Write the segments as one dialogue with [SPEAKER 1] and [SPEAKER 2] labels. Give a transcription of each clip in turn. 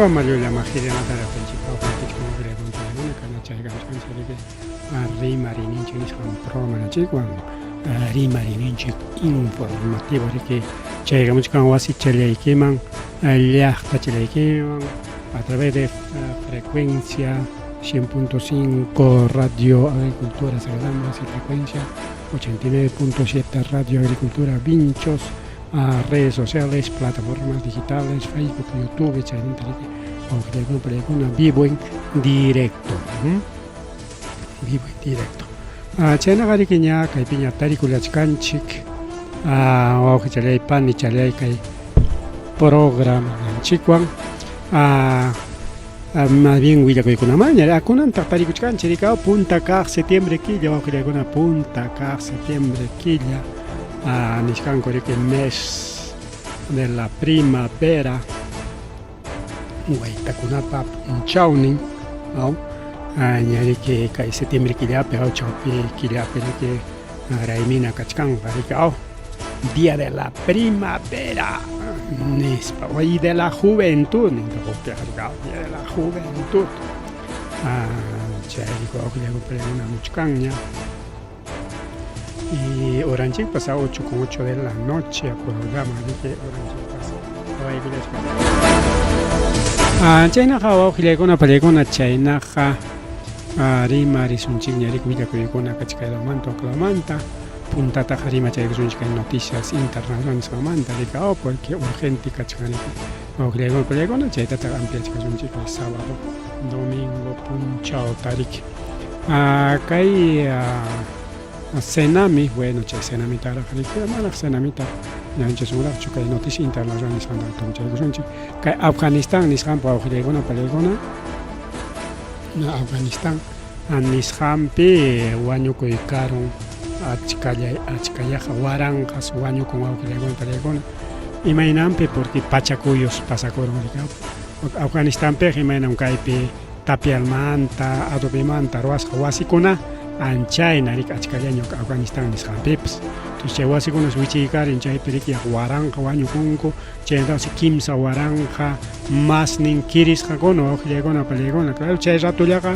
[SPEAKER 1] chico Mario la magia na tara pen chico chico gre con una kana chai ga chan chai ge ri marini chi san programa na chico ri marini chi informativo che chai ga mucho wasi chele que man ya ta chele que a través de frecuencia 100.5 Radio Agricultura Sagrada y frecuencia 89.7 Radio Agricultura Vinchos, redes sociales, plataformas digitales, Facebook, YouTube, vivo en directo. Vivo en directo. Chena garikinya kai piña tarikula chkanchik, o chalei pan y chalei kai programa chikwan. Más bien huilla que con una mañana, con un taparicuchcan, chiricao, punta car septiembre quilla, o que una punta car septiembre quilla, niscan que el mes de la primavera, guaita con una pap, un chauning, ¿no? Añade que cae septiembre quilla, pero chaupi quilla, pero que raimina cachcan, baricao, día de la primavera. Y de la juventud, día de la juventud. Una muchcaña. Y Oranchik pasa 8:08 de la noche, programa de Oranchik pasa. China Hawa, Hilegona, Palegona, China, Rima, Risunchik, Yarikuya, Kuyukona, Kachkaila, Manto, Clamanta. Punta Tajarima Chaygusunchika noticias internacionales manta de porque urgente cachani o griego pelegona chayta amplia chikasunchika sábado domingo punchao tarik kai senami bueno chay senami tara jarikira mana senami tara yanche sura chukai noticias internacionales anda tom chaygusunchik kai Afganistán nishan pa griegona pelegona Afganistán nishan pe wañuko ikaron achkaya waranjas waño con auquilegón pelegona imainampe porque pachacuyos pasacoron Afganistán pe imainam kaipe tapialmanta adobimanta roasja wasikuna anchaina rik achkayaño Afganistán nishampeps tuche wasikuna wichikar inchay periki waranja waño kunko chenda si kimsa waranja masnin kirisja kono auquilegona pelegona claro chay ratullaga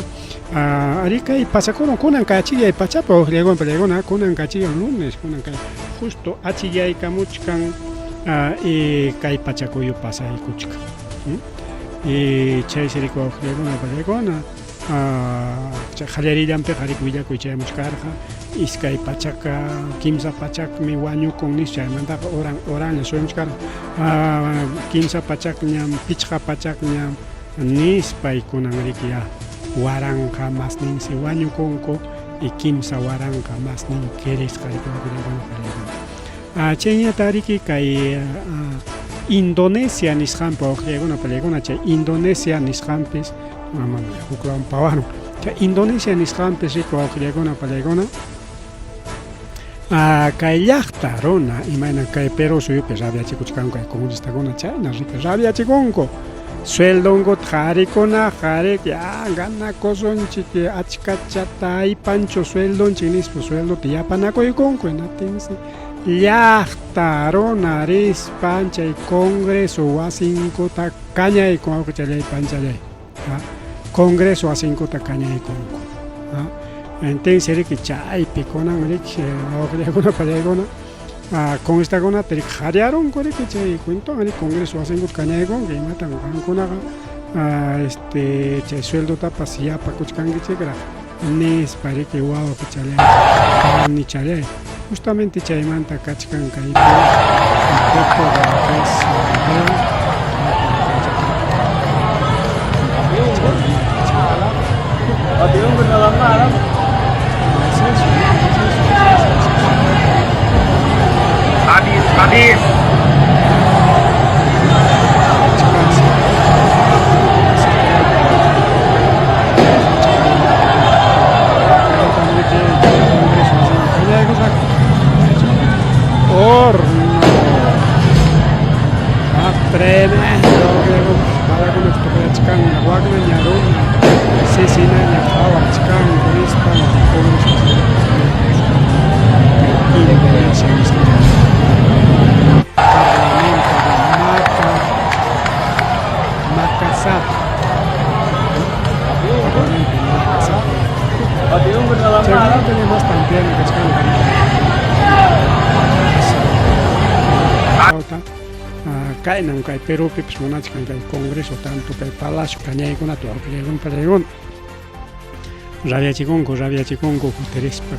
[SPEAKER 1] arika y pasacoron kunan kachilla y pachapa auquilegona pelegona kunan kachilla lunes kunan kay justo achilla y kamuchkan y kay pachacuyo pasa y kuchka y chay siriko auquilegona pelegona Jalerillampe jarikuilla kuichay muchkarja iskay pachaka kimsa pachak mi wañu con nisha manda oran soy muchkar kimsa pachak ñam pichja pachak ñam nispay kunan rikia waranja mas nin si wañu konko y kimsa waranja mas nin keres jarikuilla chenya tariki kay Indonesia nishampa oglegona pelegona chay Indonesia nishampis Uklan Pavano. Indonesia nishampis rico oglegona pelegona kay llaqtarona imayna kay Perú suyupi rabia chikuchkan kay comunista gona chayna rica rabia chikonko sueldongo tjarikona jarek ya gana kosonchik achkachata y pancho sueldonchik nispo sueldo tiyapanakoykonko enatinsi llaqtarona rispancha y congreso wasinkota kañay con chalay panchalay congreso wasinkota kañay konko entonces rik chaypi konan rik oglegona pelegona con esta gona te jarearon con el que chay cuento en el congreso hacen con cañego que matan con chay sueldo tapas ya pa kuchkan que chegra nes pare que guau que chale ni chale justamente chay manta kachkan kai un poco
[SPEAKER 2] Habis.
[SPEAKER 1] Horno. Tremendo. Para con esto que chican la guagna ñarona. Sesina la java chican rispa Parlamento de Makassar ahora tenemos también que es kainan kai Perú pips monachkan kai Congreso tanto kai Palacio kañay kunatu awqillaygun palaykuna rabiachikunku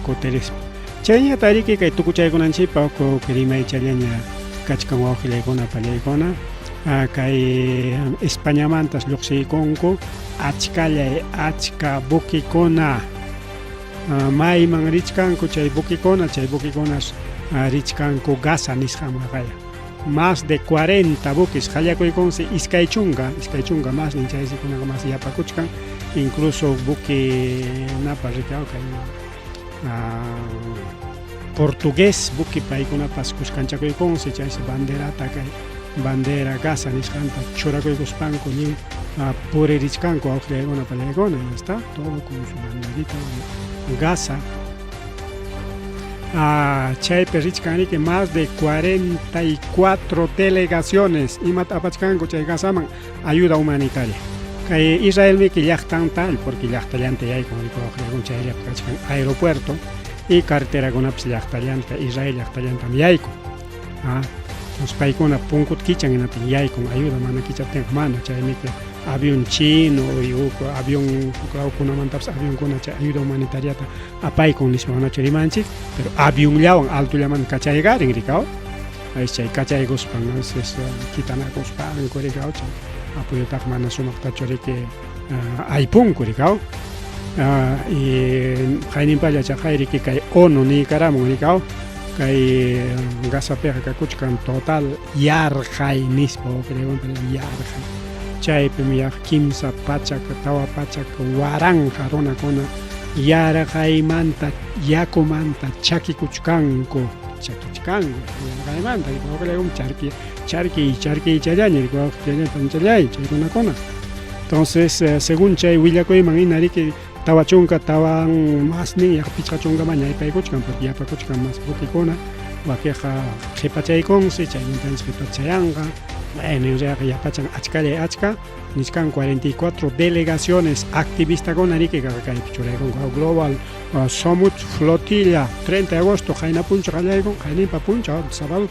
[SPEAKER 1] kuterispa chayñata ariki kay tukuchaykunanchikpa rimay challaña kachkan wawqillaykuna pallaykuna kay Españamantas lluqsiykunku achka buquikuna mayman richkanku chay buquikuna richkanku Gaza nisqanqa kaya más de 40 buques hallakuykunsi iskay chunka más ninchaysikunaka más yapakuchkan incluso buque napa rikaw kay portugués buque paykunapas kushkanchakuykunsi chaysi banderata kay bandera Gaza nisqanta churakuykuspanku lliw puririshkanku awqriyaykuna pallaykuna y está todo con su banderita Gaza. Chaypi richkanriki más de 44 delegaciones imata apachkanku chay Gazaman ayuda humanitaria kay Israelmiki llaqtantal porque llaqtallanta yaykun rikuwaqriykun chayllapi kachkan aeropuerto y carreterakunapas llaqtallanta Israel llaqtallantam yaykun entonces paykuna punkut kichan hinapi yaykun ayuda mana kichaptinqa mana chaymiki avión chino y avión uklawkunamantapas avionkuna chay ayuda humanitariata apaykun nismanachu rimanchik pero avión llawan altullaman kachaykarin rikaw chay kachaykuspan a veces kitanakuspanku rikaw chay apoyotaqa mana sumaqtachu riki aypunku rikaw y hayninpalla chay riki kay ONU niykaramun rikaw kay Gazapiqa kakuchkan total yarqay nispa wawqillaykunta yarqay chaypimi kimsa pachaka tawa pachaka waranja runakuna yarqaymanta yakumanta chakichkanku yarqaymanta wawqillaykum charki challaña challay chay runakuna entonces según chay willakuyman hina riki tawa chunka tawan más nin pichqa chunkaman ñaypaykuchkan porque yapakuchkan más buquikuna wakiqa qhipachaykunsi chaymantañas qhipachayanqa bueno yapachan achka niskan 44 delegaciones activistakuna riki kaypi churaykunku global Summit flotilla 30 de agosto hayna puncha qallaykun hayninpa puncha sábado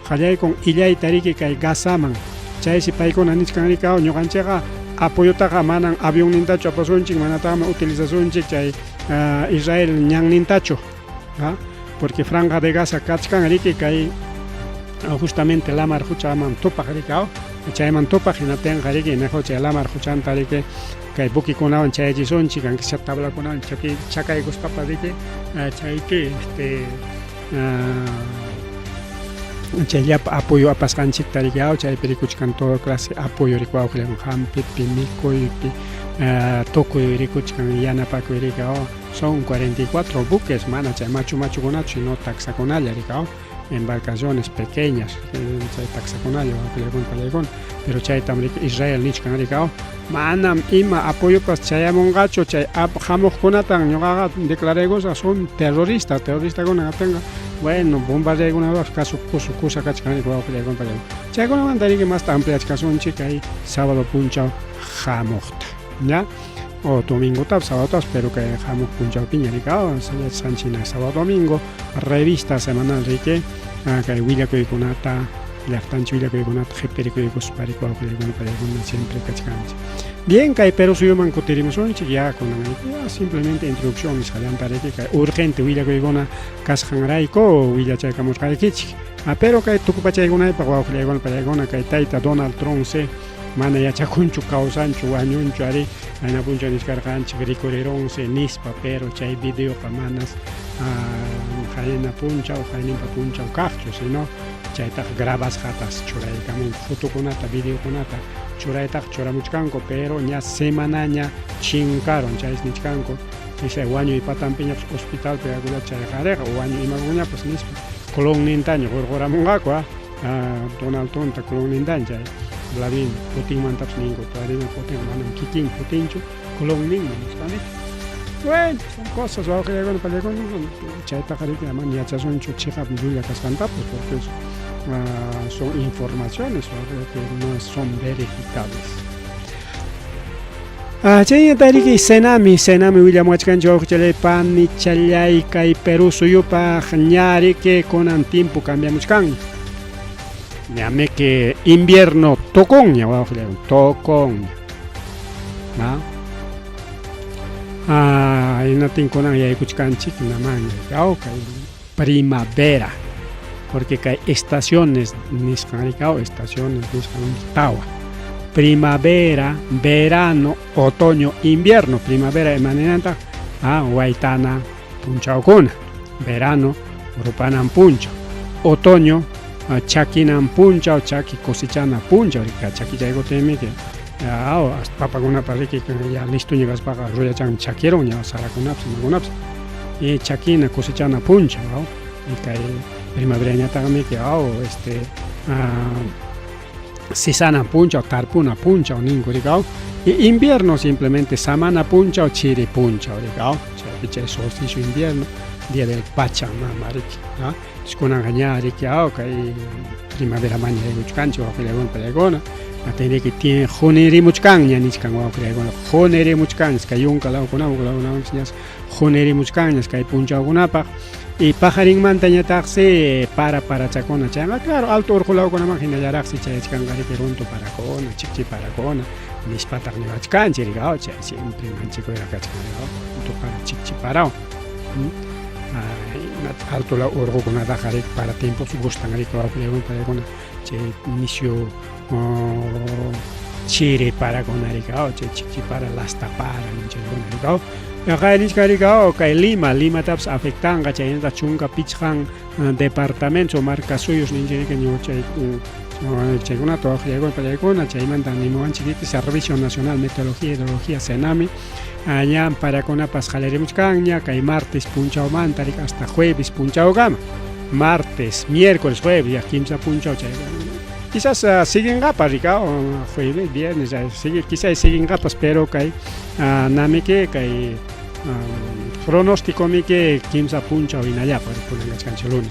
[SPEAKER 1] qallaykun illayta riki kay Gazaman chaysi paykuna niskan riki ñuqanchikqa apoyotaqa manan avión nintachu apasunchik manataqmi utilizasunchik chay Israel ñan nintachu porque Franja de Gaza kachkan riki kay justamente lamar huchaman tupaq rikaw chayman tupaq hinatinqa riki mejor chay lamar huchanta riki kay buquikunawan chayachisunchik ankisha tablakunawan chakaykuspapas riki chaypi chayllapa apoyo apasqanchikta riki chaypi rikuchkan todo clase apoyo riki wawqillaywan hampipi mikuypi tukuy rikuchkan yanapakuy riki son 44 buques mana chay machukunachu sino taxakunalla riki embarcaciones pequeñas chay taxakunalla wawqillaykunta pero chaytam riki Israel nichkan riki manam ima apoyopas chayamunqachu chay hamuqkunatan ñuqaqa declaraykusqa son terroristakuna katinqa bueno bombardeaykunapas kasu kusa kachkan riki wawqillaykunta chaykunamanta riki masta ampliachkasunchik kay sábado punchaw hamuqta ya o domingotapas sábadotapas pero kay hamuq punchawpiña riki sanchina sábado domingo revista semanal riki kay willakuykunata llaqtanchik willakuykunata qhipirikuykuspa riki wawqillaykunta siempre kachkanchik bien kay Perú suyuman kutirimusunchik ya simplemente introducción nisqallanta riki kay urgente willakuykuna kasqanrayku willachaykamusqaykichik pero kay tukupachaykunaypaq wawqillaykuna pallaykuna kay tayta Donald Trump mana yachakunchu kawsanchu wañunchu ari hayna puncha niskarqanchik rikurirunsi nispa pero chay videoqa manas hayna punchaw hayninpa punchaw kaqchu sino chaytaqa grabasqatas churaykamun fotokunata videokunata churaytaqa churamuchkanku pero ña semanaña chinkaron chays nichkanku chay wañuy patanpiñapas hospitalpi yakula chay qhariqa wañuy imakunapas nispa colon nintaña qurquramunqaku Donald Trump colon nintaña chay Vladimir Putin mantapas ninku Vladimir Putin manam kikin Putinchu colon ninmi nisqanik bueno son cosas wawqillaykuna pallaykuna chaytaqa riki man yachasunchu chiqap llulla kasqantapas porque son informaciones que no son verificables Chayñata riki senami willamachukanchik wawqichalay pani challay kay Perú suyupaq ñariki kunan tiempo cambiamuchkan ñame que invierno toconña wawqilay toconña inatin kunan yaykuchkanchik namaña kay primavera porque hay estaciones estaciones tawa primavera, verano, otoño, invierno. Primavera de manera Guaitana, Punchaukuna. Verano, Urupanan Puncha. Otoño, Chaquinan Puncha o Chaki cosechana Puncha. Chaki Chaigo Temi que hasta papaguna pariki que ya listo llegas para Roya Chan Chaquero, ya Saracunaps, Magunaps. Y Chaquina cosechana Puncha, y que primavera también que Sisana puncha o tarpuna puncha o ningurigao y invierno simplemente samana puncha o chiri puncha origao chay solsticio invierno día del Pachamama mariki skuna gañari que kay primavera maña de muchkancho o que pelegona atende que tiene joneri muchkan ya nichkan o pelegona joneri muchkan kay yunka la kuna enseñas joneri muchkan kay puncha gunapa y pajarín montaña taxi para chacona changa claro alto orjulao con la máquina ya raxi chay changari que runto para cona chichi para cona mis patas ni bachcan chirigao chay siempre manchico era cachangao junto para chichi parao alto la orgo con la dajare para tiempo su gustan ari ko aplegon para cona chay inicio chire para cona rigao chay chichi para las tapara ninche rigao acá kay Lima taps afectan gachayenta chunga pichang departamento marca suyos ninjeri que no chay cheguna to llegó para llegona chay mandan ni moan chiquiti Servicio Nacional Meteorología y Hidrología Senami allá para con pasjalere muchcaña kay martes punchao mantari hasta jueves punchao gama martes miércoles jueves ya 15 punchao chay quizás siguen gapas rica jueves viernes quizás siguen gapas pero kay nami que kay pronóstico mi que 15 puncha o inallá para poner las canciones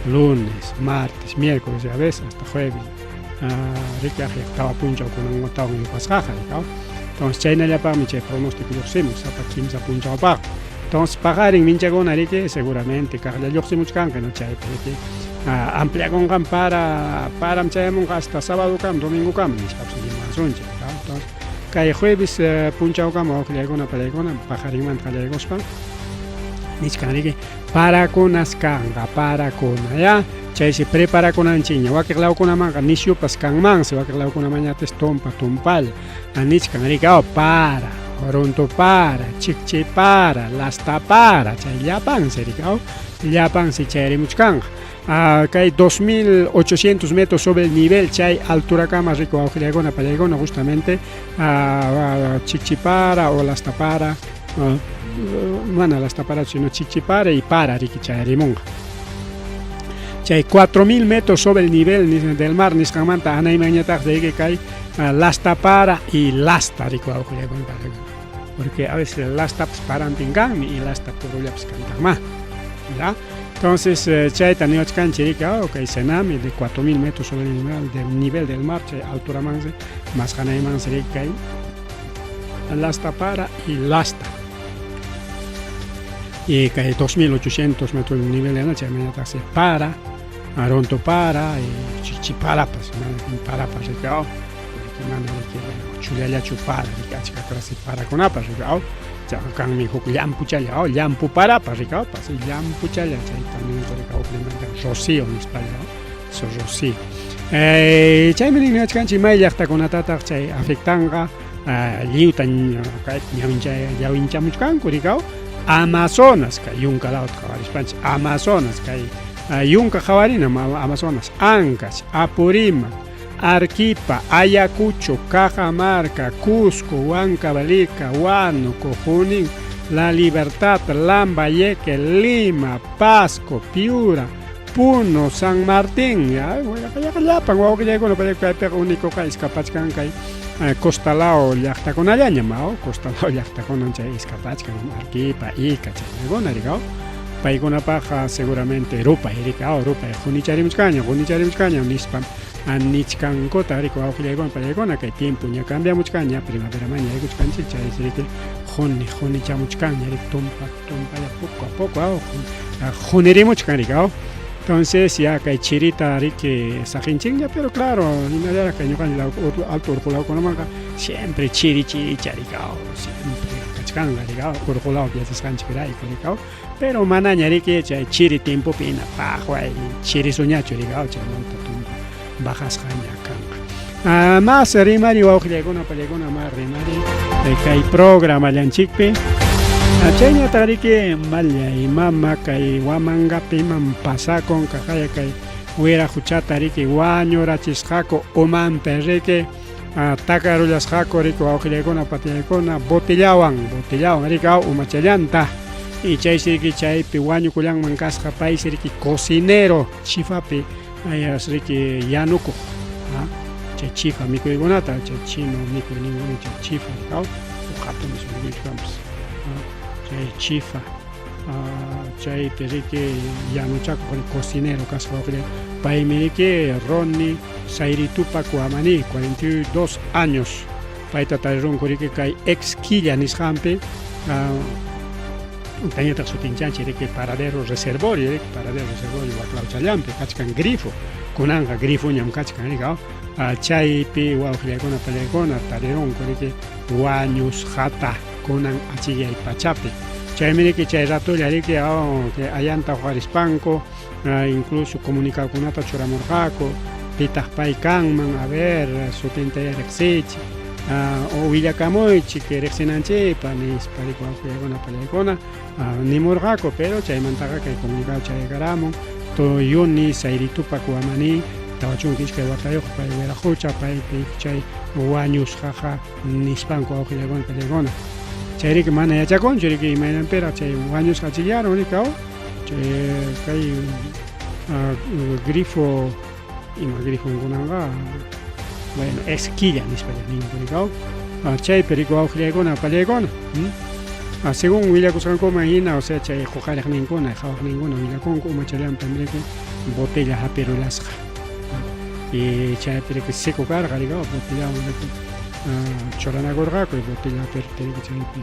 [SPEAKER 1] lunes, martes, miércoles a veces hasta jueves rica estaba puncha con un otavo y pasaje entonces chayna ya para mi pronóstico yo hacemos hasta 15 puncha o pago entonces pagar en mincha con arique seguramente carga yo hacemos can que no chay porque amplia con cam para mchayamon hasta sábado cam domingo cam mis pasos más entonces kay jueves punchao kama oklegona palegona pajarin man kalegospa nichkaniki para konaskanga para kona ya chay se prepara con anchiña wakiglao kuna manga nisio paskan man se wakiglao kuna mañates tompa tumpal nichkaniki para ronto para chikche para lasta para chay llapan serikao llapan si chay muchkanga hay 2.800 metros sobre el nivel, chay altura cama rico aujiliagona palegona justamente Chichipara o las tapara bueno las tapara sino Chichipara y para riqui chay rimonga chay 4.000 metros sobre el nivel del mar niskamanta anay mañataj de que hay las tapara y lasta rico aujiliagona palegona porque a veces las tapas paran tingan y las tapurulla pues cantan más ¿ya? Entonces, chay taniochkan chirika okay senami de 4.000 metros sobre el nivel del mar, chay altura manse, más hanay manse rika lasta para y lasta. Y que 2.800 metros del nivel del mar, chay mañana se para, aronto para, y chichipara, pues, para rika porque manda que chulaya chupara, rika chica clase para con apa rika kan mi huk llampu chaya llampu para rika pas llampu chaya chay también rika implementan rocío en español so rocío chay mi niño chanchi mai yakta con atata chay afectanga liutan kay yawincha muchkan rika Amazonas kay yunka la otra Spanish Amazonas kay yunka jawarina Amazonas Ancash Apurímac Arequipa, Ayacucho, Cajamarca, Cusco, Huancavelica, Huánuco, Junín, La Libertad, Lambayeque, Lima, Pasco, Piura, Puno, San Martín, único que escapachkan kay Costalao llaqta con allá llamado Costalao llaqta con ancha escapachkan Arequipa, Ica, Chanagona, digao. Paigona paja seguramente Europa, Erika, Europa, Junichari Muchcaña, Nispam. anichkankota rico awqillaykuwan pallaykuna kay tiempo ña cambiamuchkan ña primavera maña rikuchkanchik chaysiriki juni chamuchkan ña rik tumpa ya poco a poco junirimuchkan rik entonces ya kay chirita riki sajinchik ya pero claro inadera kay ñuqanchik alto urqulawkunamanqa siempre chiri charikao siempre kachkanga rikao urqulaw piasasqanchik rayku rikao pero mana ña riki chay chiri tiempo pina paqway chiri soñachu rikao chaymanta tumpa bajasqa ña kanqa mas rimari wawqillaykuna pallaykuna mas rimari kay programa llanchikpi chayñataq riki mallay mama kay wamangapiman pasakun kaqaya kay wira huchata riki wañurachisqaku umanta riki takarullasqaku riki wawqillaykuna patillaykuna botellawan riki umachallanta y chaysi riki chaypi wañukullanman kasqa paysi riki cocinero chifapi riki yanukuq chay chifa mikuykunata chay chino mikuyninguna chay chifa rikaw hatun nismuykuchkanpas chay chifa chaypi riki yanuchakuq cocinero kasqa wawqillayku paymi riki Ronnie Sayritupa Kuamani 42 años payta tarirunku riki kay ex quilla nisqanpi Tañataq sutinchanchik riki paradero reservorio Waqlawchallanpi kachkan grifo kunanqa grifoñam kachkan riki chaypi wawqillaykuna pallaykuna tarirunku riki wañusqata kunan achillay pachapi chaymi riki chay ratulla riki allanta huqarispanku incluso comunicakunata churamurqaku pitaq pay kanman a ver sutinta riqsichik o willakamuychik riqsinanchikpa nispa riki wawqillaykuna pallaykuna nimurqaku pero chaymantaqa kay comunicado chaykaramun Yuni Sayritupa Kuamani tawachunki iskay watayuq pay wiraqucha paypi chay wañusqaqa nispanku wawqillaykuna pallaykuna chay riki mana yachakunchu riki imaynampira chay wañusqachillaron riki chay kay grifo ima grifonkunaqa bueno esquilla nispalla ninku riki chaypi riki wawqillaykuna pallaykuna según willakusqankuma hina o sea chay huqariqninkuna hawaqninkuna willakunku umachallanpi riki botella hapirulasqa y chaypi riki seco karqa riki botellawan riki churanakurqaku botella hapirta riki chaypi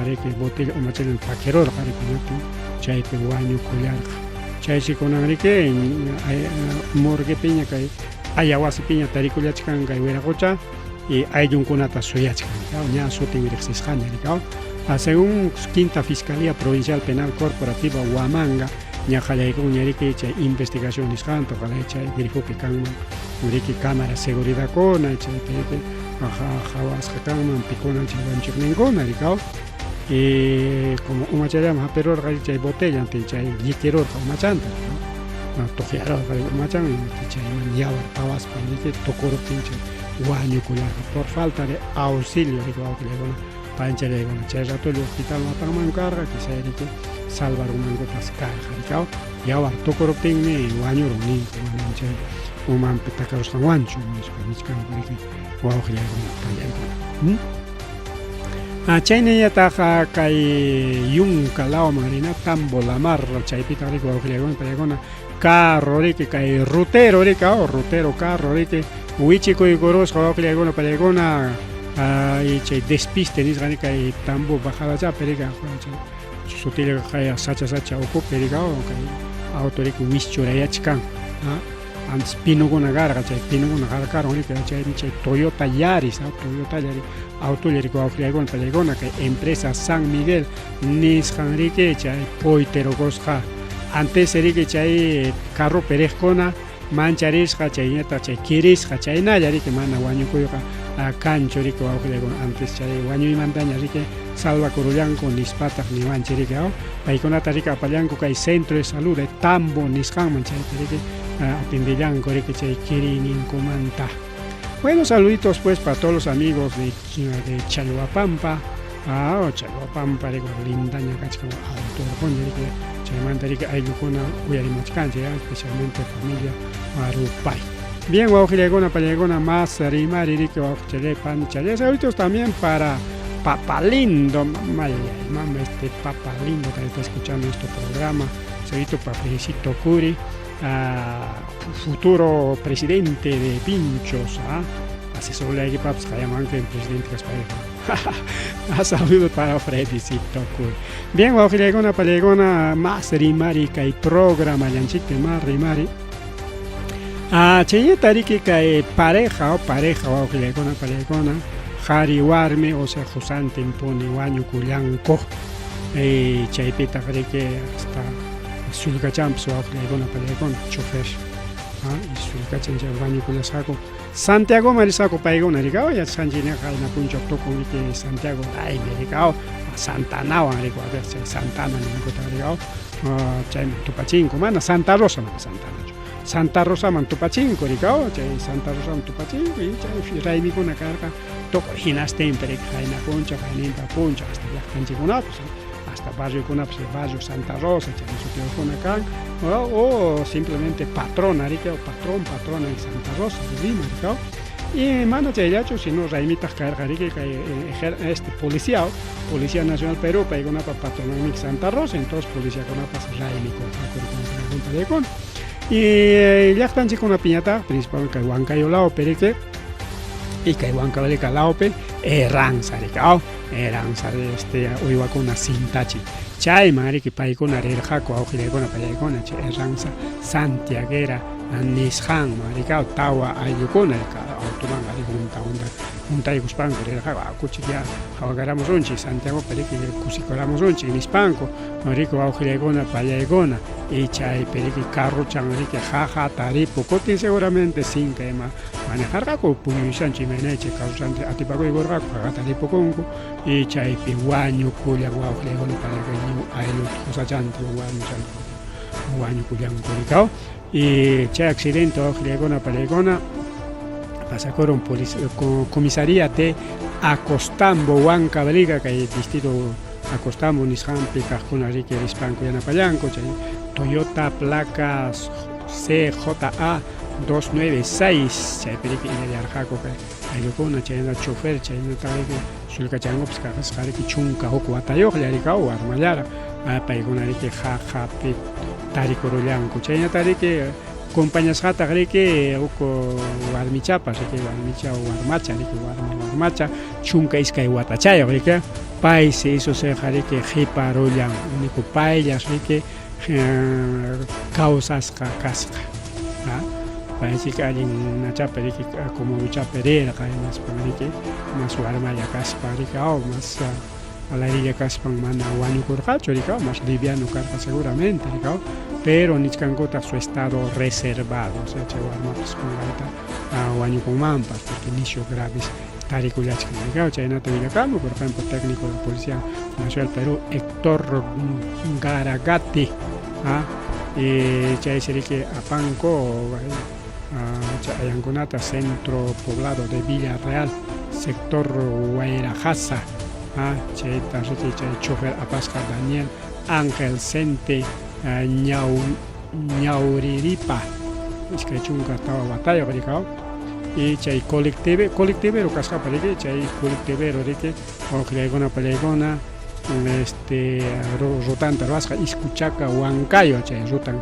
[SPEAKER 1] riki botella umachallan paquirurqa riki chaypi wañukullarqa chayshi kunan riki morguepiña kay ayawasipiña tarikullachkan kay wiraqucha y ayllunkunata suyachkan ña sutin riqsisqaña riki según Quinta Fiscalía Provincial Penal Corporativa Huamanga ña qallaykun ña riki chay investigación nisqanta qalay chay grifopi kanman riki cámara seguridad kuna chaypi riki hawasqa kanman pikunan chay wanchikninkuna riki y como umachallam hapirurqa chay botellantin chay llikirurqa umachanta tuqyarurqa umachan chayman yawar pawaspan riki tukuruptin chay wañukullarqa por falta de auxilio riki wawqillaykuna panchallaykuna chay ratulli hospital apanman karqa kishay riki salvarunmankupas karqa riki yawar tukuruptinmi wañurun ninku manan chay umanpi takarusqanwanchu nisqanku riki wawqillaykuna pallaykuna chayñataq kay yunka lawman rina tambo lamar chaypitaq riki wawqillaykuna pallaykuna carro riki kay rutero riki rutero carro riki wichikuykurusqa wawqillaykuna pallaykuna y chay despiste nisqani kay tambo bajadachapi riki sutilla kay sacha ukupi riki kay auto riki wischurayachkan antes pinukuna karqa chay pinukuna qarqaron riki chaymi chay Toyota Yaris autolla riki wawqillaykuna pallaykuna kay empresa San Miguel nisqan riki chay poyterokusqa antes riki chay carro periqkuna mancharisqa chayñataq chay kirisqa chaynalla riki mana wañukuyqa kanchu riki wawqillaykuna antes chay wañuymantaña riki salvakurullanku nispataq niwanchik riki paykunata riki apallanku kay centro de salud de Tambo nisqanman chaypi riki atendillanku riki chay kirininkumanta. Bueno, saluditos pues para todos los amigos de Chalhuapampa. Chalhuapampa riki lindaña kachkan autorqunlla riki chaymanta riki ayllukuna uyarimachkanchik especialmente familia Rupay. Bien, wawqillaykuna pallaykuna más rimari riki wawqichallaypani chalay saluditos también para Papa Lindo, mama Papa Lindo que está escuchando este programa. Saludito para Felicito Curi, futuro presidente de Pinchos, asesor de equipo, pues llaman que el presidente que es pareja. Saludo para Freddy, sí, cool. Bien, vamos a ir con una palegona más rimari que hay programa, yanchite más rimari. Chenye tariki que pareja, vamos a ir con una palegona. Hari warme, o sea, Josante impone guaño cuyanco. Chaipita que hasta Sulcacham, so con palegona, chofer. Y Sulcacham ya guaño cuyasaco. Santiago Marisaco Paigona Rigao, ya Sanjina Jaina Puncho Toco que Santiago, ay, Rigao, Santana, Rico, a ver si Santana, Rigao, Tupachinco, mana, Santa Rosa, Santana. Santa Rosa Mantupachinco, Rigao, Santa Rosa Mantupachinco, y Raimi con una carga, Toco Ginas Tempere, Jaina Puncho, Jainita Puncho, hasta ya Canchicuna, hasta barrio con barrio Santa Rosa, con acá, o simplemente patrona, Rico, patrona en Santa Rosa, de Lima, Rico. Y mano chayacho, si no raimitas carga este Policía Nacional Perú, para una patrona en Santa Rosa, entonces Policía con una pasa raimi con y ya están con una piñata, principalmente que Huancayo Lao Perique, y que Huancayo Lao Perique, Ranza, Rico. Este uiwa con una cintachi chay mari que pai con arelja ko aujile con apayacona che ranza santiaguera nishan maricao tawa ayukona ka automan ari un tai guspanco relja cuchilla agarramos unchi Santiago perique cusicolamos unchi nispanco marico aujile con apayacona y chay perique carro chamari que jaja taripo cotin seguramente sin que manejar con puñusan chimeneche causante atipago y borra taripo conco y chay pihuaño cuya guaujile con para que cosa chante guaño cuyan coricao y che accidente ojilegona palegona pasa con comisaría de Acostambo Huancaveliga que hay distrito Acostambo Nishampi Cajuna Rique Hispanco y Anapayanco Toyota placas CJA 296 chay perique de Arjaco que hay locona chay na chofer chay na tarike sulcachango pues que chunka hoku atayo yaricao armayara paigona rique jaja pit taricoroyanco chay na tarike compañías jata rique oko warmichapa rique warmicha o warmacha rique warmacha chunka iskay watachayo rique país eso se rique jiparoyan único paellas rique causas casca parece que hay una chapa que como mucha perera que más para más warma ya caspa o más a la orilla caspa mana guaño corjacho más liviano carga seguramente pero ni cancota su estado reservado o sea warma pues con gata guaño con mampas porque inicio graves tariculach que China te Villacamo por ejemplo técnico de Policía Nacional Perú Héctor Garagati y chay que apanco Ayangunata, centro poblado de Villarreal, sector Guairajasa, chofer Apasca Daniel, Ángel Sente, Ñauriripa, es que chunga estaba batalla, y chay colectivero casca paregue, chay colectivero que o que hay una palegona, rotanta rasca, iscuchaca, huancayo, chay rotan.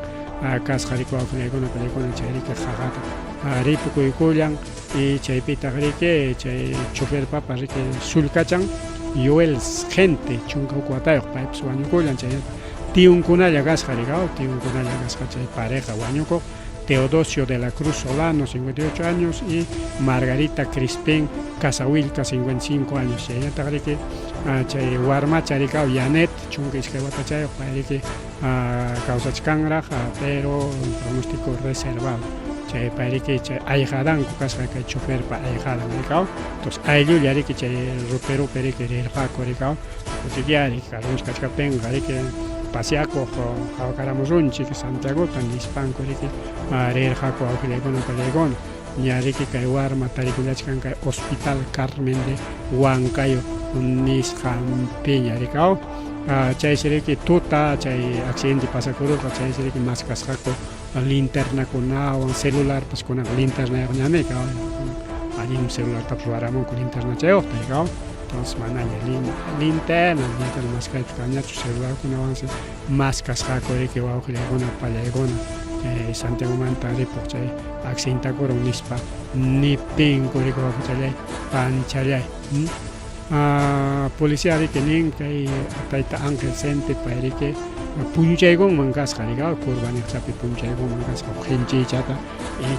[SPEAKER 1] Casjarico con una película chayrique jagata ripuco y cuyan y chaypita rique chay chofer papa rique sulcachan yoel gente chunca cuatayo paips guañucoyan chayata tiun kunaya gasjarigao tiun kunaya gascachay pareja guañuco Teodosio de la Cruz Solano 58 años y Margarita Crispín Casahuilca 55 años chayata rique chay warma charicao yanet chunca isquewata chayo pairique causa chkangra pero pronóstico reservado chay pairique chay ayjadan casca que chofer pa ayjadan ricao entonces ayu yari que chay rupero perique relja coricao porque yari carlos cachcapen garique pasiaco caramos un chique Santiago tan hispanco rique relja co con palegón ñarique kaiwar matariculachkan kai Hospital Carmen de Huancayo Nishampi ricao chay que tuta chay accidente pasa por otra chay que más casco linterna con agua celular pues con linterna ñame hay un celular tapsuaramo con linterna chay entonces mananya linterna más que caña tu celular con avance más casco que va a con una palegona Santiago manta ripoq chay accidenta kuron nispa nipin kurikuwaqa chay panichalay. Policía riki nin kay tayta Ángel Sente payriki puñuchaykunman kasqa rika Curbaniqchapi puñuchaykunman kasqa qhinchiychata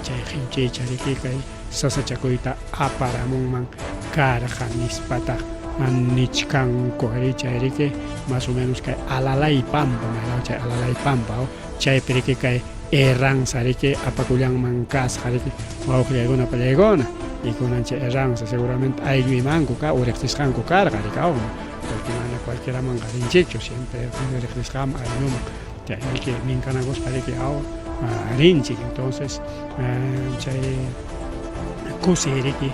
[SPEAKER 1] chay qhinchiycha riki kay sasachakuyta aparamunman karqa nispata nichkanku chay riki más o menos kay Alalay Pampa chay Alalay Pampa chaypi riki kay erransa riki apakullanman kasqa riki wawqillaykuna pallaykuna y kunanchik erransa seguramente ayllu imanku uriqtisqanku karqa rika porque mana cualquiera man rinchikchu siempre uriqtisqam aylluman chay riki minkanakusqa riki rinchik entonces chay kusi riki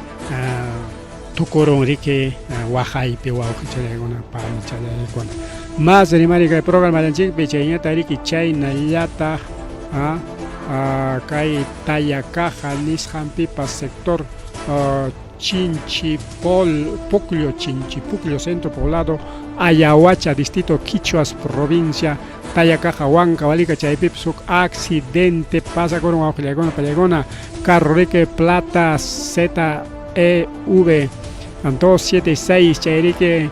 [SPEAKER 1] tukurun riki waqaypi wawqichallaykuna panichallaykuna más rimari kay programa llanchikpi chayñata riki chaynallataq kay Tayakaja nisqanpipas sector Chinchipucllo centro poblado Ayahuacha distrito Quichuas provincia Tayakaja Huanca Valika chaypipas suk accidente pasa con wawqillaykuna carro riki plata ZEV 276 chay riki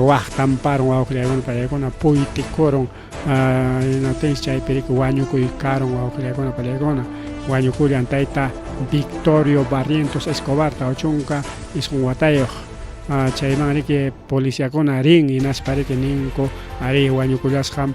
[SPEAKER 1] waqtamparon wawqillaykuna pallaykuna puytikuron inatesh chaypi riki wañukuykaron wawqillaykuna pallaykuna wañukullan tayta Victorio Barrientos Escobar tawchunka isqun watayuq chayman riki policíakuna rin hinaspa riki ninku ari wañukullasqam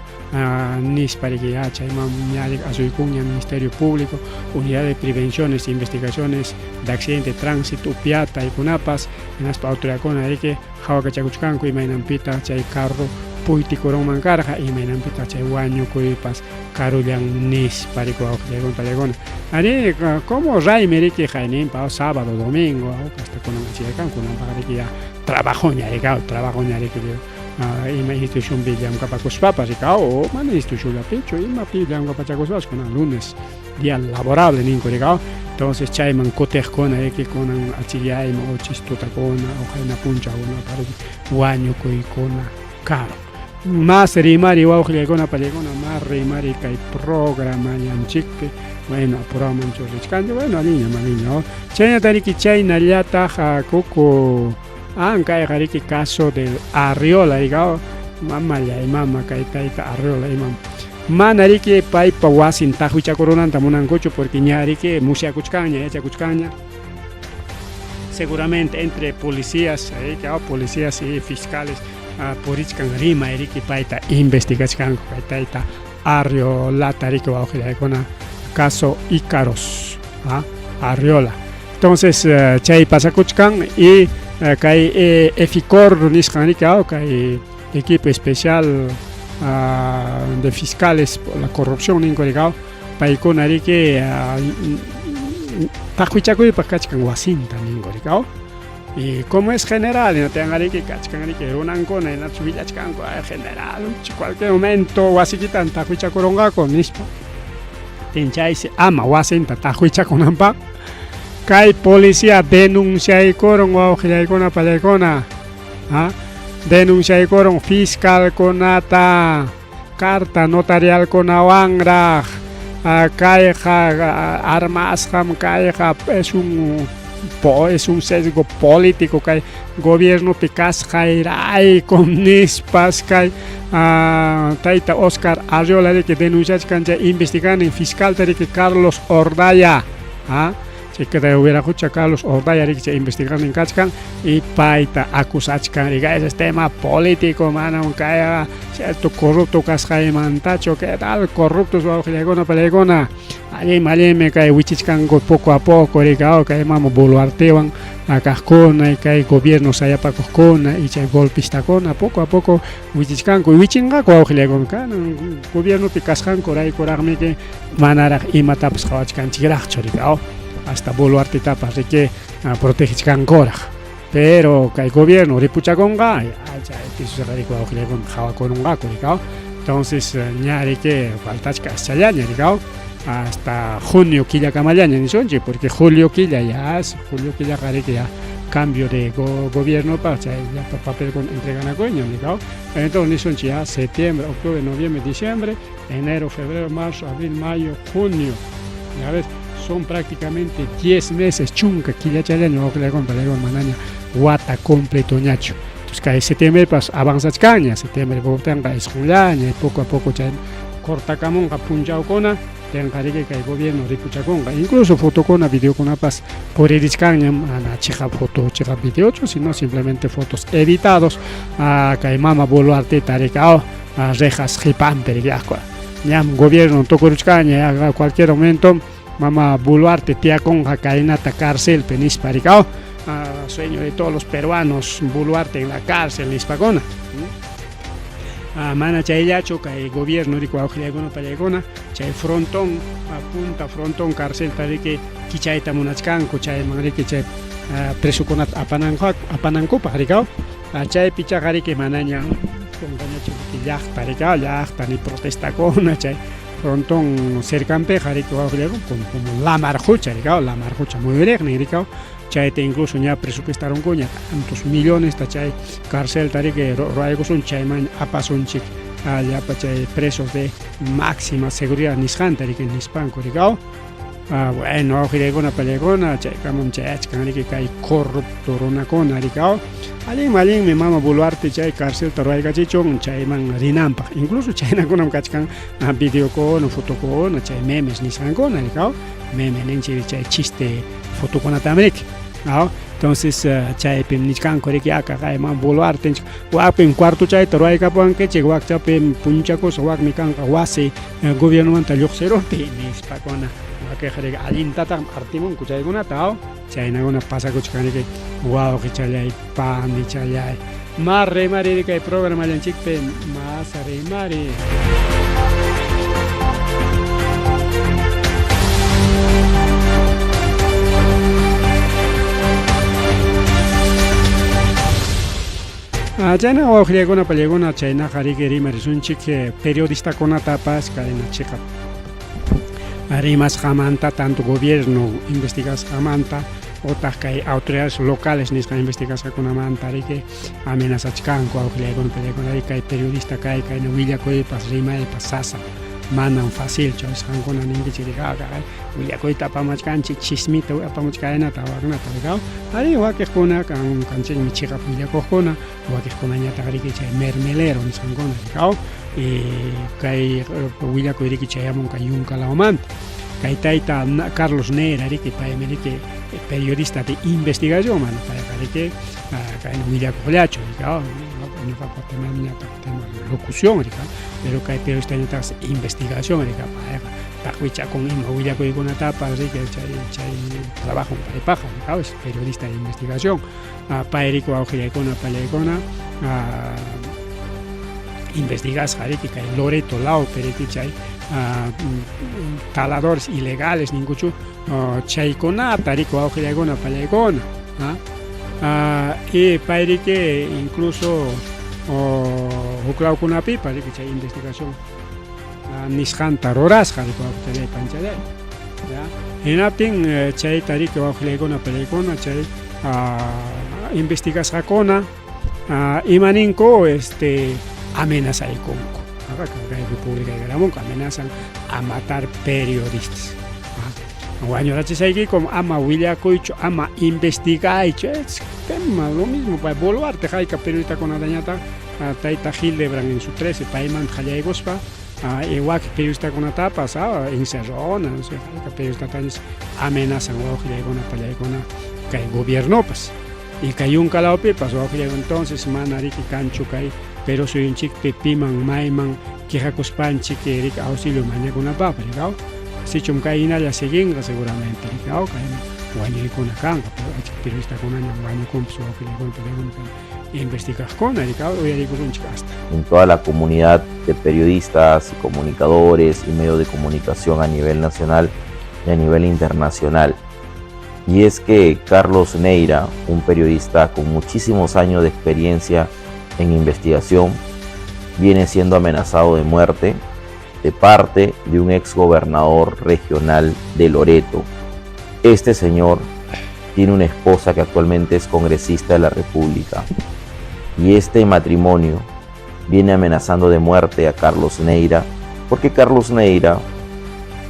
[SPEAKER 1] nispa riki chayman ñarik asuykunña Ministerio Público Unidad de Prevenciones e Investigaciones de Accidente Tránsito upiata ykunapas hinaspa autoridadkuna riki hawakachakuchkanku imaynampita chay carro puytikuronman karqa imaynampita chay wañukuypas karullan nispa riki wawqillaykuna pallaykuna ari como raymi riki hayninpa sábado domingo hasta kunan achiyaykankunampaqa riki trabajoña riki ima institucionpi llamkapakuspapas rika mana institucionlapichu imapi llamkapachakuspas kunan lunes día laborable ninku rika entonces chayman kutiqkuna riki kunan achiyayman chistutakuna hayna punchakuna riki wañukuykuna karo más rimari wawqillaykuna pallaykuna más rimari kay programa llanchikpi bueno apuraman churrichkanchik bueno aliña chayñata riki chaynallataq kuku kayqa riki caso del Arriola rika mama kay tayta Arriola imam mana riki paypa wasin tajwichakurunanta munankuchu porque ña riki musyakuchkanña yachakuchkanña seguramente entre policías policías y fiscales purichkan rima riki payta investigachkanku kay tayta Arriolata riki wawqillaykuna caso Ícaros Arriola entonces chay pasakuchkan y kay EFICOR nisqan riki kay equipo especial de fiscales por la corrupción ninku rika paykuna riki tajwichakuypas kachkan wasinta ninku rika y como es general inatean riki kachkan riki runankuna inachu villachkanku general cualquier momento wasikitan tajwichakurunqaku nispa tinchaysi ama wasinta tajwichakunanpaq kay policía denunciaykurun wawqillaykuna pallaykuna denunciaykurun fiscalkunata carta notarialkunawanraq kayqa armasqam kayqa es un sesgo político kay gobiernopi kasqayraykum nispas kay tayta Oscar Arriola riki denunciachkancha investigando fiscal riki Carlos Ordaya chayka hubiera escuchado Carlos Ordaya riki investigando en kachkan y payta acusachkan rika ese tema político manan kaya cierto corrupto kasqaymantacho que tal corruptos wawqillaykuna pallaykuna allimi kay wichichkanku poco a poco rika kay mamo boluartewan kaqkuna kay gobierno sayapakuqkuna y chay golpistakuna poco a poco wichichkanku wichinqaku wawqillaykuna kanan gobiernopi kasqanku raykuraqmi que manaraq imatapas qhawachkanchikraqchu rika hasta Boluartetapas riki protegichkankuraq pero kay gobierno ripuchakunqa chaypi riki wawqillaykuna qhawakununqaku rika entonces ña riki faltachka aschallaña rika hasta junio killakamallaña nisunchik porque julio killaqa riki cambio de gobierno para papel con entregan a coño, entonces ya septiembre, octubre, noviembre, diciembre, enero, febrero, marzo, abril, mayo, junio, ya ves, son prácticamente 10 meses chunca que ya chale no que le compré con manaña guata completo ñacho. Entonces cada septiembre pues avanza caña, septiembre votan es julián y poco a poco ya corta camón punchao cona tenga que el gobierno ricucha conga incluso foto con video con pas por ediscaña ana chica foto chica video sino simplemente fotos editados a que mama Boluarte tarecao a rejas hipamper ya ñam gobierno tocoruscaña a cualquier momento mama Boluarte tía conga cadenata cárcel penis paricao sueño de todos los peruanos Boluarte en la cárcel Nispagona. Mana chaya choca el gobierno de Coahuila Palegona, chay frontón, punta frontón cárcel tarique kichay tamunachkanko chay manrique chay presuconat apananco paricao, chay picha que manaña con gañacho que ya paricao ya ni protesta con chay frontón cercampe jarique Coahuila como la marjucha ricao la marjucha muy bien ricao chay te incluso ya presupuestaron coña tantos millones ta chay cárcel tari que roaigo son chay man apason chic ya pa chay presos de máxima seguridad nishan tari que nispanco ricao bueno giregona palegona chay camon chay achkan que kai corrupto ronacona ricao alin mi mama Boluarte chay cárcel taroaiga chichon chay man rinampa incluso chay na konam kachkan video con foto con chay memes nishan con ricao meme nenchi chay chiste foto con atamrik entonces chay pem nichkan kore que acá hay man Boluarte wak en cuarto chay taroai kapan que che wak chapem punchako so wak mikan wase gobierno man talok cero penis pakona que jere alin tata artimon kuchay guna tao chay na guna pasa kuchkan que wow que chay pan ni chay marre mare que programa lan chikpe más are mare Chayna Coahuila Palegona Chayna Harigeri Marisunchi que periodista con tapas cadena chica. Arimas jamanta tanto gobierno investigas jamanta otras que hay autoridades locales ni que investigas con amanta que amenaza chican Coahuila Palegona que hay periodista que hay no Villa Coy pas rima y pasasa. Mandan fácil, chavos, con una niña que llega acá, Villa Coy tapa más canchi chismito, apa más cadena tabarna talegao. Ari wa que jona kan canche mi chica Villa Cojona, wa que jona ya tagari que chay mermelero ni sangona talegao. Kai Villa Coy que chay amon kayun kalaoman. Kai taita Carlos Nera que pa que periodista de investigación, man, para que kai Villa Collacho, talegao. No va a tener ni tema locución, pero que hay periodista en otras investigación, para con Villa Coy con una tapa, así que trabajo para paja, es periodista de investigación, para Erico Coahuila con una palegona, investigas que hay Loreto Lao, pero que hay taladores ilegales, ninguno, chay con Erico Coahuila con una palegona, y para que incluso Huclau con una pipa, que hay investigación. Nishanta Roras, Jari Coahuila Panchale. En Aptin, Chay Tarik Coahuila con una pelecona, Chay investigas Jacona, Imaninco, amenaza y conco. Acá en República de Gramón amenazan a matar periodistas. Bueno, ahora se como ama Villa Coicho, ama investigar, es tema lo mismo para Boluarte, Jaica periodista con Adañata, Taita Hildebrand en su 13, Paiman Jaya Gospa, igual que periodista con Atapa, en Serrona, no sé, Jaica periodista tanis amenazan o Jaya con Palaycona, que el gobierno pues, y que hay un calaope, pasó entonces, manari que cancho que pero soy un chico pepiman, maiman, que jacospanchi, que eric auxilio mañana con una papa, ¿no? Si chumcaína ya seguirá seguramente, ¿no? Guaño con la canga, pero está con año, guaño con su que le golpe de investigas con el cabrón y digo un chicasta.
[SPEAKER 2] En toda la comunidad de periodistas y comunicadores y medios de comunicación a nivel nacional y a nivel internacional. Y es que Carlos Neira, un periodista con muchísimos años de experiencia en investigación, viene siendo amenazado de muerte de parte de un ex gobernador regional de Loreto. Este señor tiene una esposa que actualmente es congresista de la República. Y este matrimonio viene amenazando de muerte a Carlos Neira, porque Carlos Neira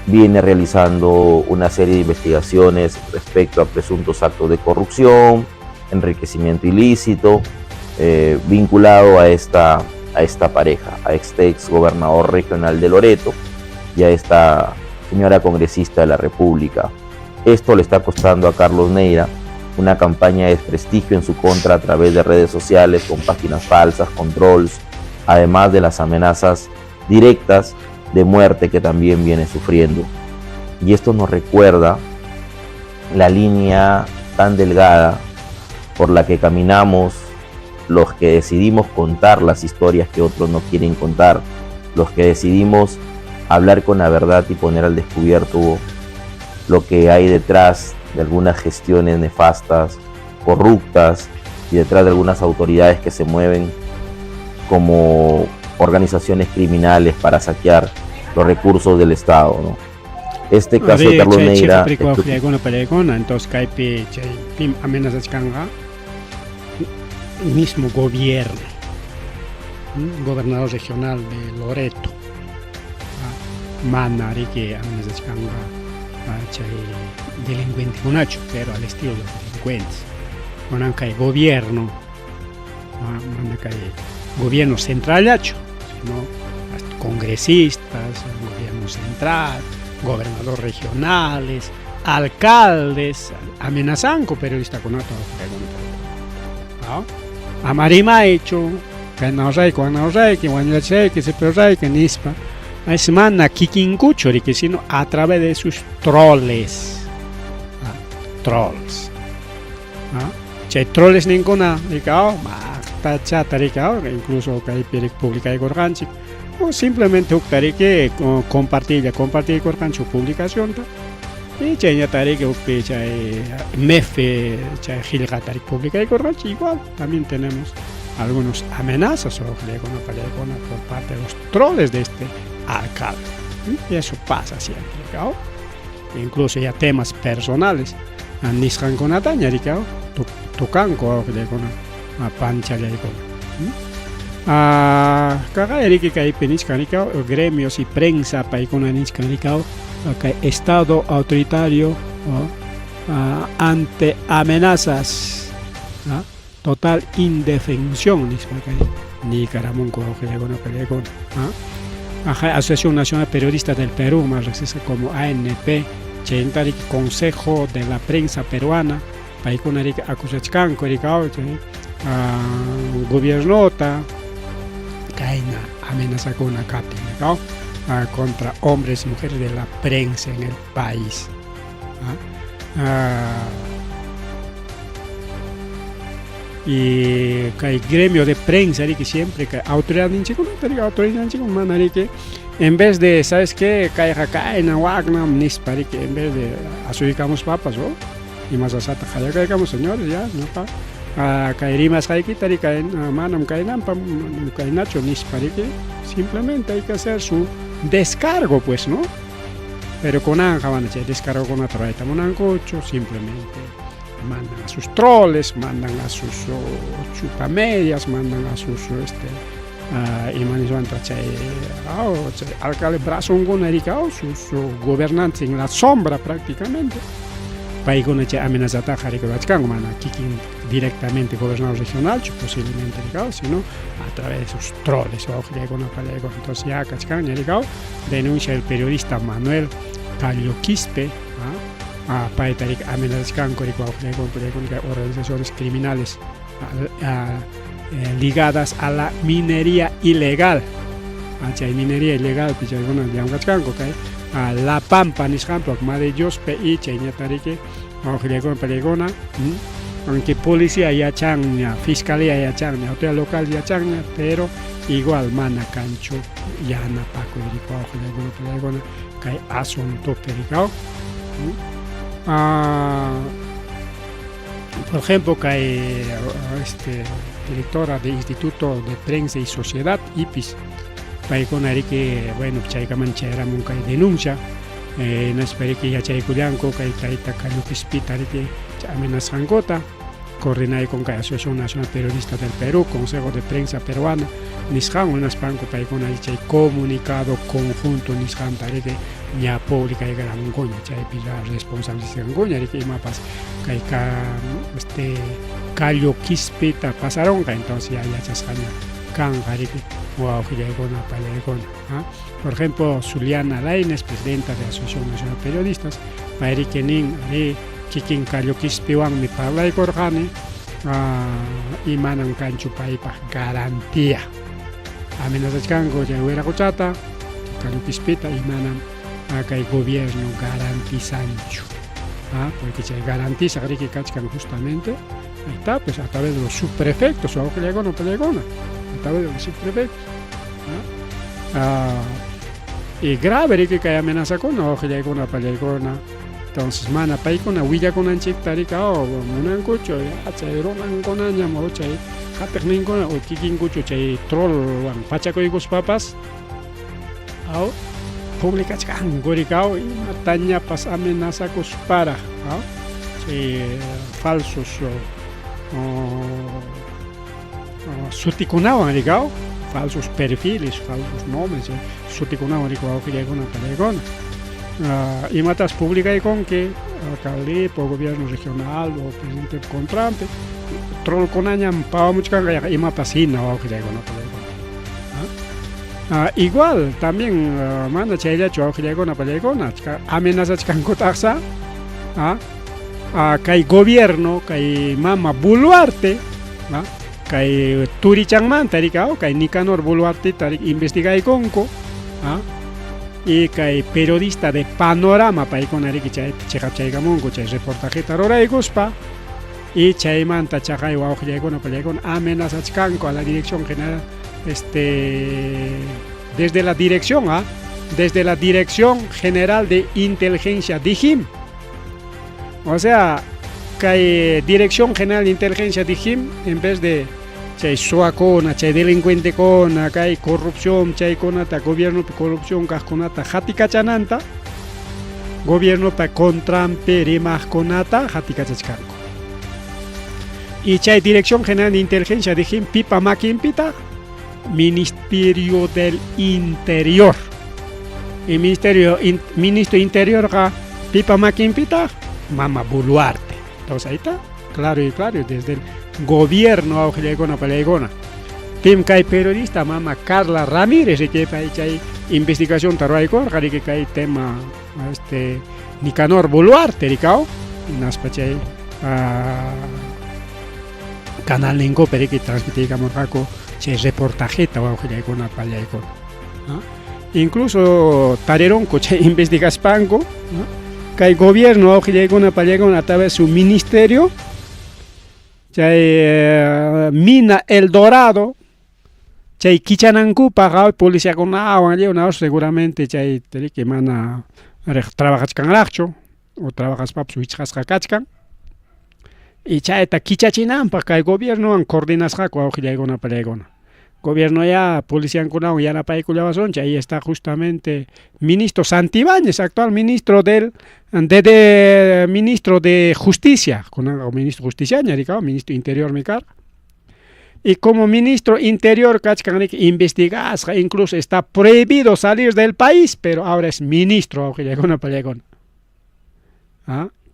[SPEAKER 2] viene realizando una serie de investigaciones respecto a presuntos actos de corrupción, enriquecimiento ilícito, vinculado a esta pareja, a este ex gobernador regional de Loreto y a esta señora congresista de la República. Esto le está costando a Carlos Neira una campaña de desprestigio en su contra a través de redes sociales, con páginas falsas, con trolls, además de las amenazas directas de muerte que también viene sufriendo. Y esto nos recuerda la línea tan delgada por la que caminamos los que decidimos contar las historias que otros no quieren contar, los que decidimos hablar con la verdad y poner al descubierto lo que hay detrás de algunas gestiones nefastas, corruptas, y detrás de algunas autoridades que se mueven como organizaciones criminales para saquear los recursos del Estado, ¿no? Este caso de Carlos Neira,
[SPEAKER 1] entonces amenazas kanga el mismo gobierno, gobernador regional de Loreto, manari que amenazas kanga delincuente con Nacho, pero al estilo de los delincuentes. Bueno, hay gobierno, gobierno central hecho, sino congresistas, gobierno central, gobernadores regionales, alcaldes, amenazan con periodistas con otro. Amarima hecho, que no sé, que bueno, que se pero que nispa. Es mana kikinkuchori, que sino a través de sus trolls. Trolls. Che trolls ninguna, ricao, tachata ricao, incluso que hay publica y gorganchi, o simplemente uktari que compartir gorgancho publicación, y che tari que upecha mefe, che gilgatari publica y gorganchi, igual también tenemos algunas amenazas o por parte de los trolls de este alcalde. Y eso pasa siempre, ¿no? Incluso ya temas personales. Nishan con ataña, ¿no? Tocan con a pancha de caga Eric que hay peniscanica, gremios y prensa para con aniscanica, estado autoritario ante amenazas, total indefensión, ni caramón con Asociación Nacional de Periodistas del Perú, más reciente como ANP, Consejo de la Prensa Peruana, Paikunari Akusachkan, Gobiernota, Kaina, amenaza con una cápita contra hombres y mujeres de la prensa en el país. Y hay gremio de prensa que siempre que autoridad que en vez de, ¿sabes qué? En Wagnam, Nispari, que en vez de asubicamos papas, y más asata, caigamos señores, ya, no caerimas hay que manam cainam cainacho Nispari, que simplemente hay que hacer su descargo, pues, ¿no? Pero con Anja van a hacer descargo con otra vez, monancocho, simplemente mandan a sus troles, mandan a sus chupamedias, mandan a sus alcalde brazo sus gobernantes en la sombra prácticamente. Paigona amenazata directamente gobernador regional, posiblemente sino a través de sus troles. Entonces ya denuncia el periodista Manuel Talio Quispe organizaciones criminales ligadas a la minería ilegal. Minería ilegal, La Pampa, de Jospe y Chañatarike, aunque policía ya changna, fiscalía ya changna, autoridad local ya changna, pero igual mana cancho, ya na paco, que hay asunto pericao. Por ejemplo, que hay directora del Instituto de Prensa y Sociedad, IPIS, para que, bueno, Chaycaman Chayramun, que denuncia, no espere que ya Chayculianco, que hay Taita Caluquispita, que amenazangota, coordinai con la Asociación Nacional Periodista del Perú, Consejo de Prensa Peruana, nishan unas panco paikona chay comunicado conjunto nishan tareke ña pública y gran goña chay pila responsabilidad goña que mapas kay callo kispita pasaron entonces ya chascaña kan gariki wow que gona palegona. Por ejemplo, Zuliana Lainez, presidenta de la Asociación Nacional de Periodistas, Pairi Kenin, Kikin Callo Kispiwan, mi Pabla y Corjane, y Manan Canchu Paipa, garantía. Amenazas Cango, ya hubiera cochata, Callo Kispita, y Manan acá el gobierno garantizancho. Porque se garantiza que cachcan justamente, ahí está, pues a través de los subprefectos, o que le hagan o pelegona, a través de los subprefectos. Y grave que hay amenaza con la hoja de una palegona. Entonces, mana pay con la huilla con anchik tarika o un cucho, chay roman con añamo, chay haternin con o kikin cucho, chay troll, pachaco y gus papas. Au, pública chan, goricao y mataña pas amenaza cos para, chay falsos suticunao, rigao. Falsos perfiles, falsos nombres, sutikunao rico que llega una palegona. Y matas pública y con que alcalde, por gobierno regional o presidente con Trump, troll con añam pa mucho canga y mapasina o que llega una palegona. Igual también manda chaya cho que llega una palegona, amenaza chanco taxa, kai gobierno, kai mama Boluarte, kay Turi Changman tarikao, kay Nicanor Boluarte tarik investiga y conco, y kay periodista de Panorama paikonari que chay chegapchaygamongo chay reportaje tarora y guspa, y chaymanta chagay waujyaykuna pallaykuna amenazas canco a la dirección general, desde la dirección general de inteligencia DIGIM, o sea, kay dirección general de inteligencia DIGIM en vez de chay suacona, chay delincuente cona, kay corrupción, chay conata, gobierno pa corrupción, casconata, jati cachananta, gobierno pa contrampe, rimas conata, jati cachachcanco. Y chay dirección general de inteligencia de pipa maquimpita, Ministerio del Interior. Y Ministro Interior, pipa maquimpita, Mama Boluarte. Entonces ahí está, claro, desde el gobierno auxiliagona palegona. Tim kai periodista mama Carla Ramírez que hay investigación taroico, que hay tema Nicanor Boluarte, ricao, naspachay canal Nengo pero que transmite digamos che reportaje ta auxiliagona palegona. Incluso tareron coche investigas pango, que el gobierno auxiliagona palegona a través de su ministerio. Chay Mina El Dorado, chay Kichananku pagao policía con agua, seguramente chay que mana trabajas con lacho o trabajas para su kachkan y chay ta Kichachinan para el gobierno en coordinas con auxiliagona palegona. Gobierno ya, policía con agua ya la paícula soncha, ahí está justamente ministro Santibáñez, actual ministro ministro de Justicia, con ministro de Justicia, ministro Interior, y como ministro Interior, investigas, incluso está prohibido salir del país, pero ahora es ministro, aunque llegó una palegón.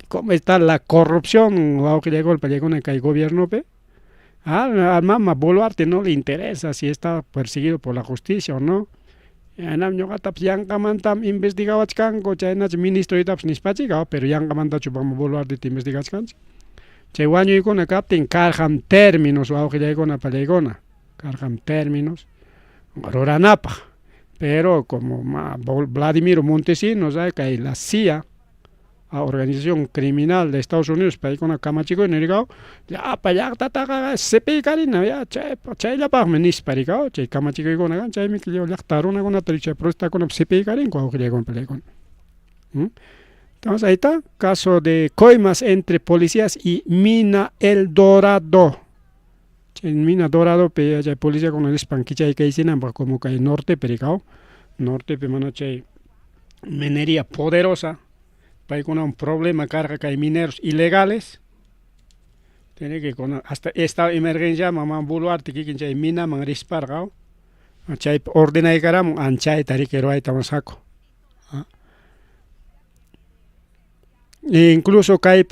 [SPEAKER 1] ¿Cómo está la corrupción, aunque llegó el palegón en el gobierno? Al mamá Boluarte no le interesa si está perseguido por la justicia o no. Enam ñoqatapas yanqamantam investigawachkanku chaynacha ministroytapas nispachika, pero yanqamantachu vamos Boluarte investigachkanchik. Chay wañuykuna kaptin karqan términos wawqillaykuna pallaykuna, karqan términos ruranapaq. Pero como Vladimir Montesinos, que la CIA, la Organización Criminal de Estados Unidos, paykuna kamachiku nirqaw, ya pallaqtataqa sepikarina, ya chayllapaqmi nisparikaw, chay kamachikuykuna kan, chaymi llaqta runakunata chay protestakuna sepikarinku wawqillaykuna pallaykuna. Entonces ahí está, caso de coimas entre policías y Mina El Dorado. En Mina Dorado, hay policía con el espanquicha y que dicen, como que hay norte, pericao, norte, pero chay minería poderosa, para con un problema, carga que hay mineros ilegales, tiene que hasta esta emergencia mamá buluarte que chay mina man rispargao chay ordena y caram anchay tariquero ahí tamasako. E incluso cae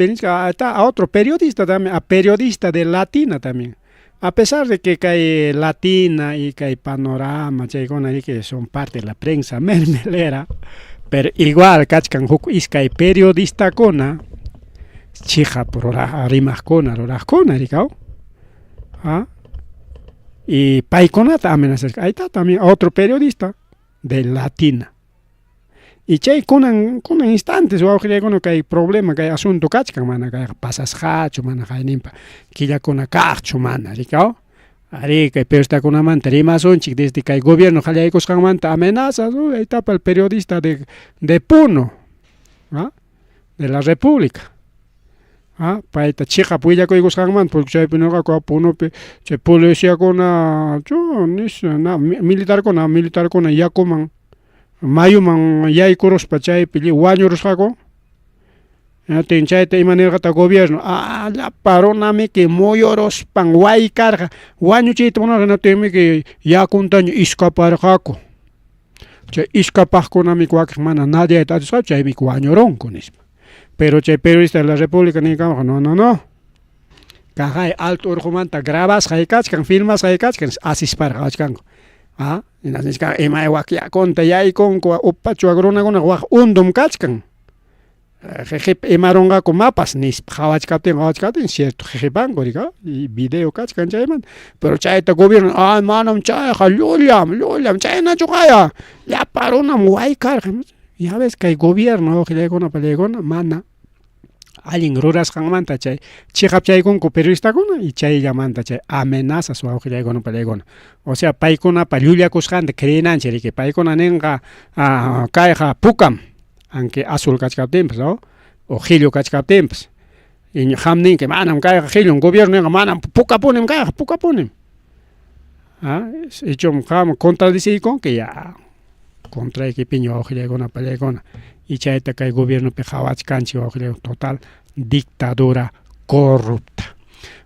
[SPEAKER 1] a otro periodista también, a periodista de Latina también. A pesar de que cae Latina y cae Panorama, que son parte de la prensa mermelera, pero igual kachkan huk iskay periodista kona chija por rimas kona ricao. Y paikonata amenazas. Ahí está también otro periodista de Latina. Y chay kunan instantes o que hay problema, que hay asunto kachkan mana, que pasas hacho mana, que nimpa, que ya con cacho mana, ricao. Ari que pero está con amante rimas son chic desde que el gobierno jale hay cosas manta amenazas, ahí está para el periodista de Puno, de la República. Para esta chica puya que cosas man, porque chay Puno ka Puno chay policía con militar con ya coman mayo man yay kuros pachay pili wañuros kako tinchay te imanera kata gobierno la paroname que moyoros pan way carga wañu chito no teme que ya contaño escapar kako che escapar con ami kwak mana nadie está chay mi wañoron con eso pero che periodista de la República ni no kajay alto argumenta grabas haykach kan filmas haykach kan asis par hachkan entonces ema wakia conta ya y con upacho agrona con agua undum kachkan jeje emaronga con mapas ni hawachkaten cierto jeje banco diga y video kachkan chayman pero chayta gobierno manam chay luliam chay na chukaya ya parona muay carga ya ves que el gobierno que le con mana alguien ruras manta chay chihap chay con periodista con y chay llamanta chay amenazas o auge con pelegona o sea paikona palulia kushan de creenan chere que paikona nenga caeja pukam aunque azul kachkap tempos o gilio kachkap tempos y hamnin que manam caeja gilio un gobierno nenga manam puka ponem caeja puka ponem hecho ham contradice con que ya contra que piño auge con pelegona y chaita que el gobierno pejawach canchi total dictadura corrupta.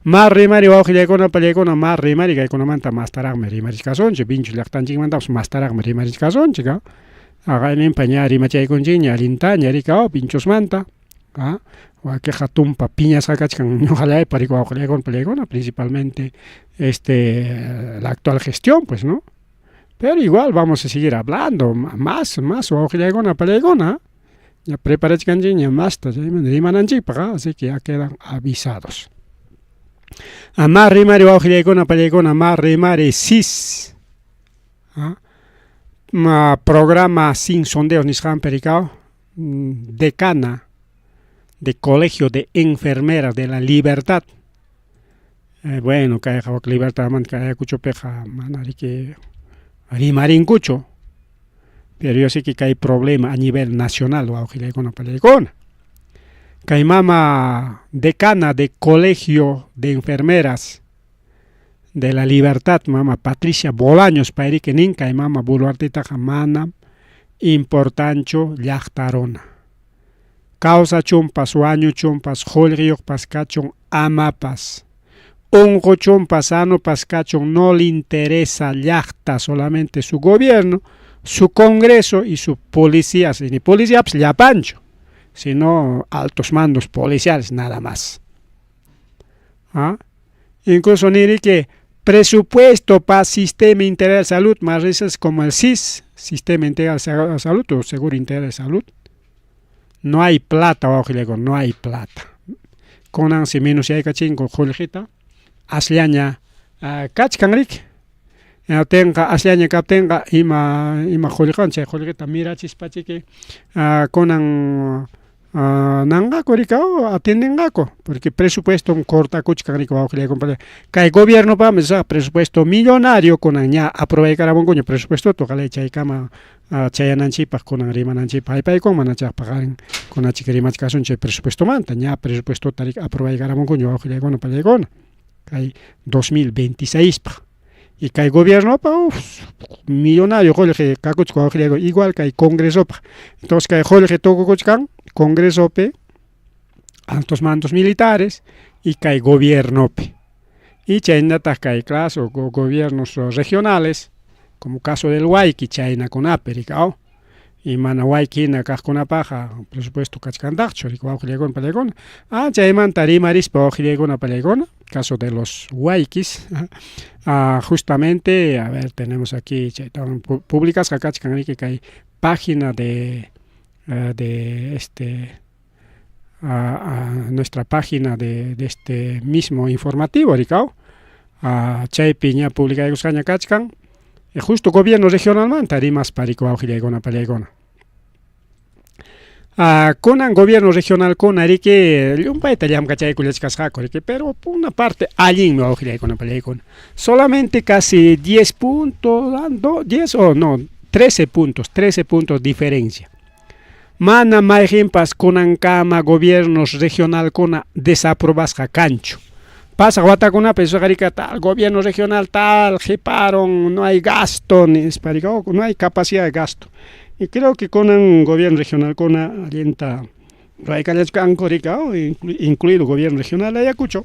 [SPEAKER 1] Más rimari auge con pelegona más rimari que con manta más tarag me rimari cason che bincho lactan ching manta más tarag me rimari cason chica haga en empañar rimachai con chiña lintaña rica pinchos manta o que jatumpa piñas sacachkan ojalá para con pelegona principalmente la actual gestión pues no. Pero igual vamos a seguir hablando más o con pelegona ya preparé canjiña más así que ya quedan avisados. Más rimari o con pelegona más rimari sis programa sin sondeos ni han pericao decana de colegio de enfermeras de la Libertad. Bueno que libertad man que cucho peja manari que rimarin cucho, pero yo sé que hay problema a nivel nacional o auxiliar con la pelegona. Que hay mama decana de colegio de enfermeras de la Libertad, mama Patricia Bolaños, para que ninca hay mama buluartita jamana importancho yachtarona. Causa chumpas, año chumpas, holrio pascachon amapas. Un cochón pasano pascachón no le interesa yachta solamente su gobierno, su congreso y sus policías, ni policía pues ya pancho, sino altos mandos policiales nada más. Incluso ni que presupuesto para sistema integral de salud, más veces como el SIS, sistema integral de salud o seguro integral de salud, no hay plata, no hay plata. Con ansi menos si hay cachín con jolijita. Aslianya kachkanrik tenga aslianya kaptenga ima jolikan che joliketa mira chispachike konan nanga korikao atendengako porque presupuesto corta kuchkanrik wa ojle compadre kai gobierno pa mesa presupuesto millonario konan ya aprovechar abon coño presupuesto to kale chay kama chayananchi pa konan rimananchi pai con manacha pagar con achikrimach kasun che presupuesto manta ya presupuesto tarik aprovechar abon coño ojle con palegona hay 2026 y que el gobierno millonario igual que hay congreso entonces que el toco congreso altos mandos militares y kay gobierno. Y chaynata kay claro gobiernos regionales, como caso del Huayqui, chayna con apericao. Y mana Huayquina kajkuna paja, presupuesto kachkandacho, rico palegona palegona. Chayman tarimaris pa palegona palegona, caso de los Huayquis. Justamente, a ver, tenemos aquí, públicas que hay página de nuestra página de este mismo informativo, ricao. Chay piña pública de Guscaña Kachkan. Justo gobierno regional man tarimas parico palegona palegona. Conan gobierno regional con arique un país italiano cachay pero por una parte allí no con solamente casi 10 puntos 10 o no 13 puntos diferencia mana maijimpas conan kama gobiernos regional con desaprobas cancho pasa guatacuna peso tal gobierno regional tal jeparon no hay gasto ni no hay capacidad de gasto. Y creo que con un gobierno regional con alienta incluido gobierno regional Ayacucho.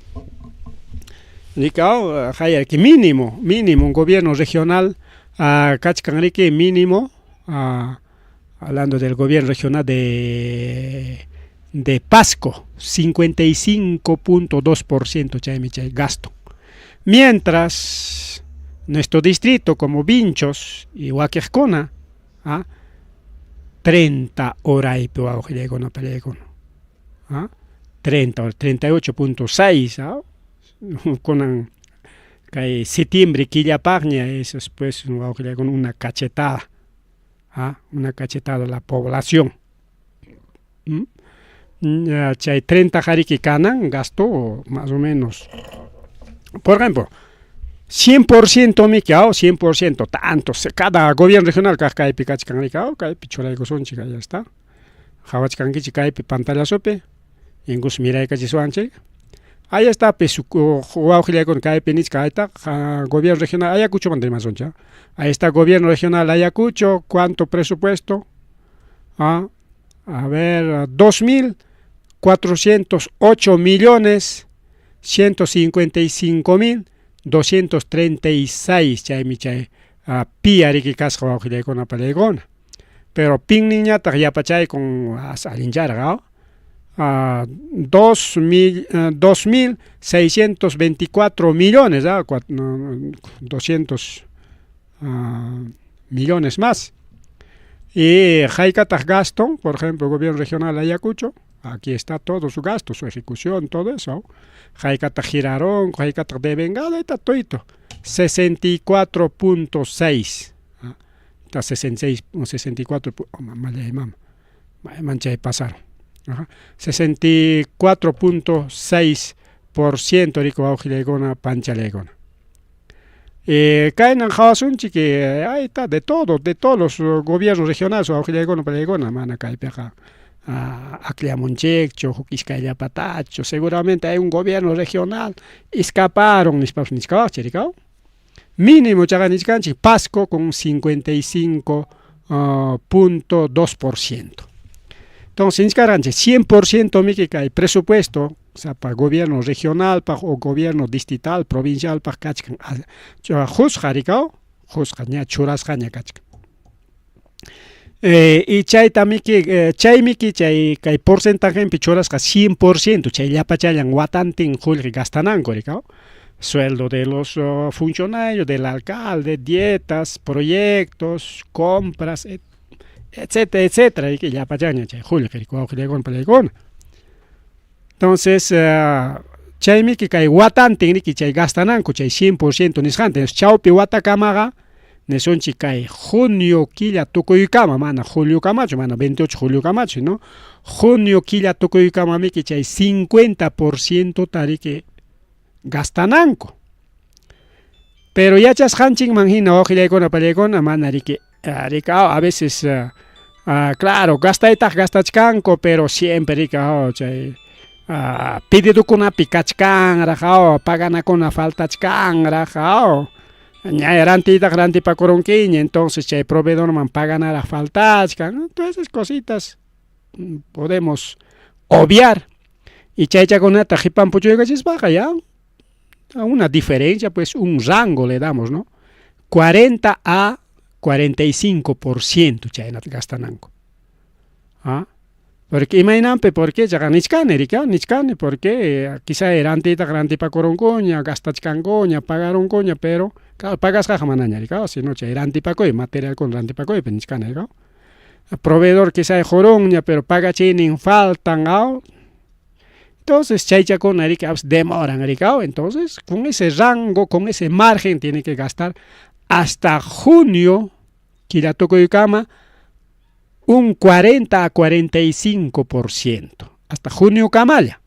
[SPEAKER 1] Que mínimo un gobierno regional Cachcanrique mínimo hablando del gobierno regional de Pasco 55.2% gasto. Mientras nuestro distrito como Vinchos y Huaquejcona 30 horas y peor con 30 o 38.6 con septiembre que ya pagna eso es pues con una cachetada a la población. 30 jariki canan gastó más o menos. Por ejemplo, 100% mikiao, 100% tanto. Cada gobierno regional que picachcanricao, que pichoraiko son chica ya está. Jawachcanqui chica pantalla sope, ingus mirai cachisuanche. Ahí está, pesuco, con gobierno regional Ayacucho, mandrimazoncha. Ahí está, gobierno regional Ayacucho, ¿cuánto presupuesto? A ver, 2.408.155.236 chay piari que casco con la palegona. Pero ping niña ya pachay con alinjar, 2.624 millones, 200 millones más. Y Jaicatas gasto, por ejemplo, el gobierno regional Ayacucho, aquí está todo su gasto, su ejecución, todo eso. Jaicatas Girarón, Jaicatas de Bengala, está todo. 64.6. Está 66, 64, mancha de pasar. 64.6% rico augilegona panchalegona. Caen en Jawasunchi que ahí está de todos los gobiernos regionales o augilegona palegona, mana caipeja. Acliamonchecho, Juquiscaya Patacho, seguramente hay un gobierno regional, escaparon mínimo Chaganichcanchi, Pasco con 55.2%. Entonces, 100% México hay presupuesto, o sea, para gobierno regional, para o gobierno distrital, provincial, para Cachcan. Juzgaricao, Juzgaña, Churascaña, Cachcan. Y chay también que chay porcentaje en pichoras que 100%, chay ya pachayan guatantin julri gastanango, sueldo de los funcionarios, del alcalde, dietas, proyectos, compras, etcétera, etcétera, y que ya pachayan chay julri palegón. Entonces, chay mi que chay guatantin que chay gastanango, chay 100% nisjante, chaupi guatacamaga. Nesonchi cae junio quilla Tocoyucama, mana Julio Camacho, mana 28 Julio Camacho, ¿no? Junio quilla Tocoyucama mi que hay 50% tarique gastananco. Pero ya chas hanching manjina ojila con apalegona, mana rique, a veces, claro, gastachcanco, pero siempre rica, pide tu con una picachcan, rajao, pagana con una faltachcan, rajao. Garanti para coronquiña, entonces el proveedor man pagan a la falta, todas esas cositas podemos obviar Y chaychakunata jipampuchuycachispaqa ya a una diferencia, pues un rango le damos, ¿no? 40 a 45% chaynata gastananku. ¿Ah? Porque imaynampe porque chaqa nichkani rika, nichkani porque quizá erantita rantipakurunkuña, gastachkankuña, pagarunkuña, pero pagasqa manaña rika, sino chay rantipakuy, material con rantipakuy, pero nichkani rika. Proveedor quizá jorunña, pero paga chinin faltan, ¿ah? Entonces, chaychakuna rika demoran rika, entonces con ese rango, con ese margen tiene que gastar hasta junio, Kiratokoyukama, un 40 a 45%. Hasta junio kamaya.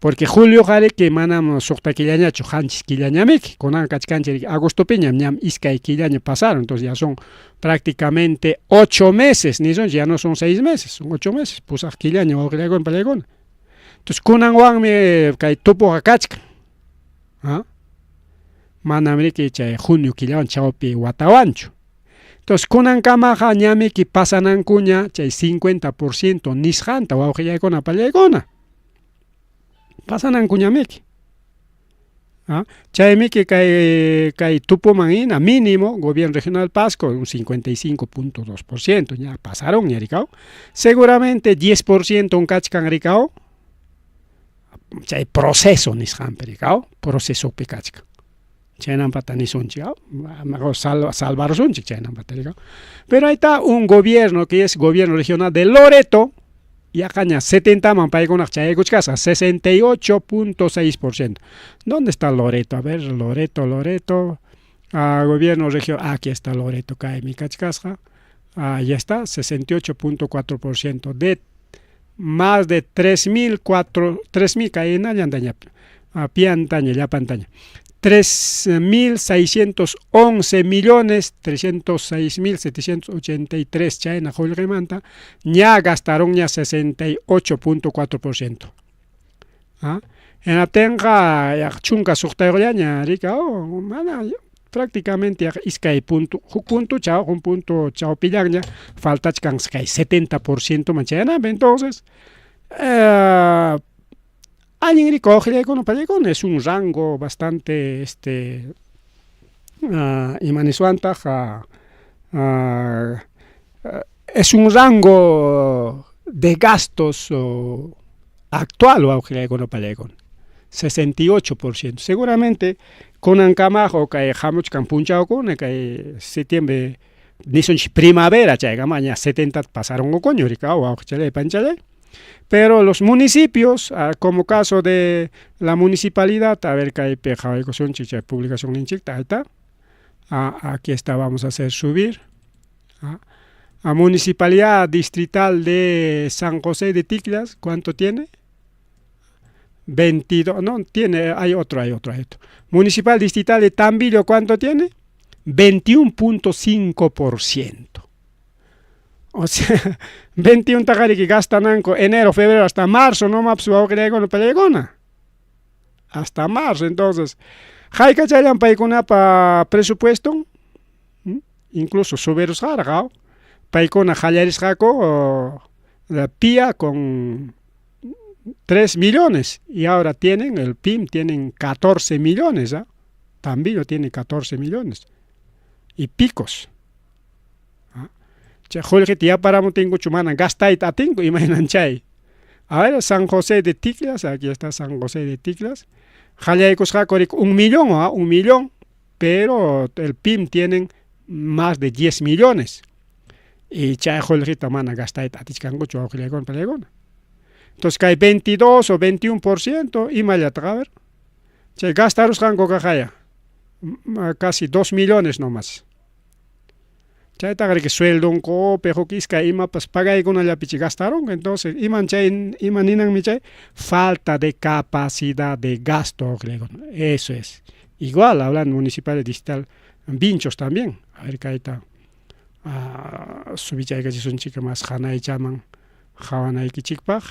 [SPEAKER 1] Porque julio jare que manam sokta killañacho, hanchis killañamik, konan kachkanchi, agosto piñam, ñam iskay killaña pasaron, entonces ya son prácticamente 8 meses, ni son, ya no son 6 meses, son 8 meses, pues killaña, o killagon palegón. Entonces, kunan wan me kay tupo hakachka. ¿Ah? Manamriki chay junio killawan chawpi watawancho. Entonces, kunan kamaja ñamiki pasanankuña chay 50% nishanta wawqillaykuna pallaykuna. Pasanankuñamiki. ¿Ah? Chaymiki kay tupuman ina mínimo gobierno regional Pasco un 55.2%, ya pasaron ya ricao. Seguramente 10% un kachkan ricao. Chay proceso nishampe ricao, proceso picachka. Chaynan patani sunchika, mejor salvar sunchik chaynan patani. Pero ahí está un gobierno que es gobierno regional de Loreto, y acá 70 man paigunak chaykuchkasa, 68.6%. ¿Dónde está Loreto? A ver, Loreto. Gobierno regional, aquí está Loreto, cae mi cachkasja. Ya está, 68.4%. De más de 3.000 caína yandaña, piantaña, ya pantaña. 3.611.306.783 chayna julgemanta, ya gastaron ya 68.4%. ¿Ah? En la tenga ya chunka suktayoña rica, prácticamente iskay punto, un punto chao pillaña, falta chkan 70% manchana, entonces es un rango bastante es un rango de gastos actual o 68%. Seguramente con Ancamajo que Hamuch Campunchao con que septiembre dicen primavera chayga mañana 70 pasaron o coño o panchale. Pero los municipios, como caso de la municipalidad, a ver que hay publicación en Chicta, aquí está, vamos a hacer subir. A municipalidad distrital de San José de Ticlas, ¿cuánto tiene? 22, no, tiene, hay otro. Municipal distrital de Tambillo, ¿cuánto tiene? 21.5%. O sea, 21 tagari que gastan enero, febrero, hasta marzo, no maps con pelegona. Hasta marzo, entonces. Jaika chayan paikuna pa presupuesto, incluso suberos jargao. Paikona jayaris jako, la PIA con 3 millones. Y ahora tienen, el PIM tienen 14 millones. ¿Eh? También tiene 14 millones. Y picos. Jorge tía para tengo chumana gasta y tatingo imaginan chay. A ver, San José de Ticlas, aquí está San José de Ticlas. Jayaicos jacorik 1 millón, ¿ah? 1 millón, pero el PIM tienen más de 10 millones. Y chay Jorge tamana gasta y tatiscango chuajilecon pelegona. Entonces que hay 22 o 21% y mayatra, a ver. Chay gastaros jango cajaya. Casi 2 millones nomás. Chayta que sueldo un copejo quisca ima pues paga y con la pichi gastaron, entonces imaninan mi chay falta de capacidad de gasto, eso es. Igual hablan municipales digital vinchos también. A ver caita subichay que son chica más hanay llaman jawanay kichikpaj.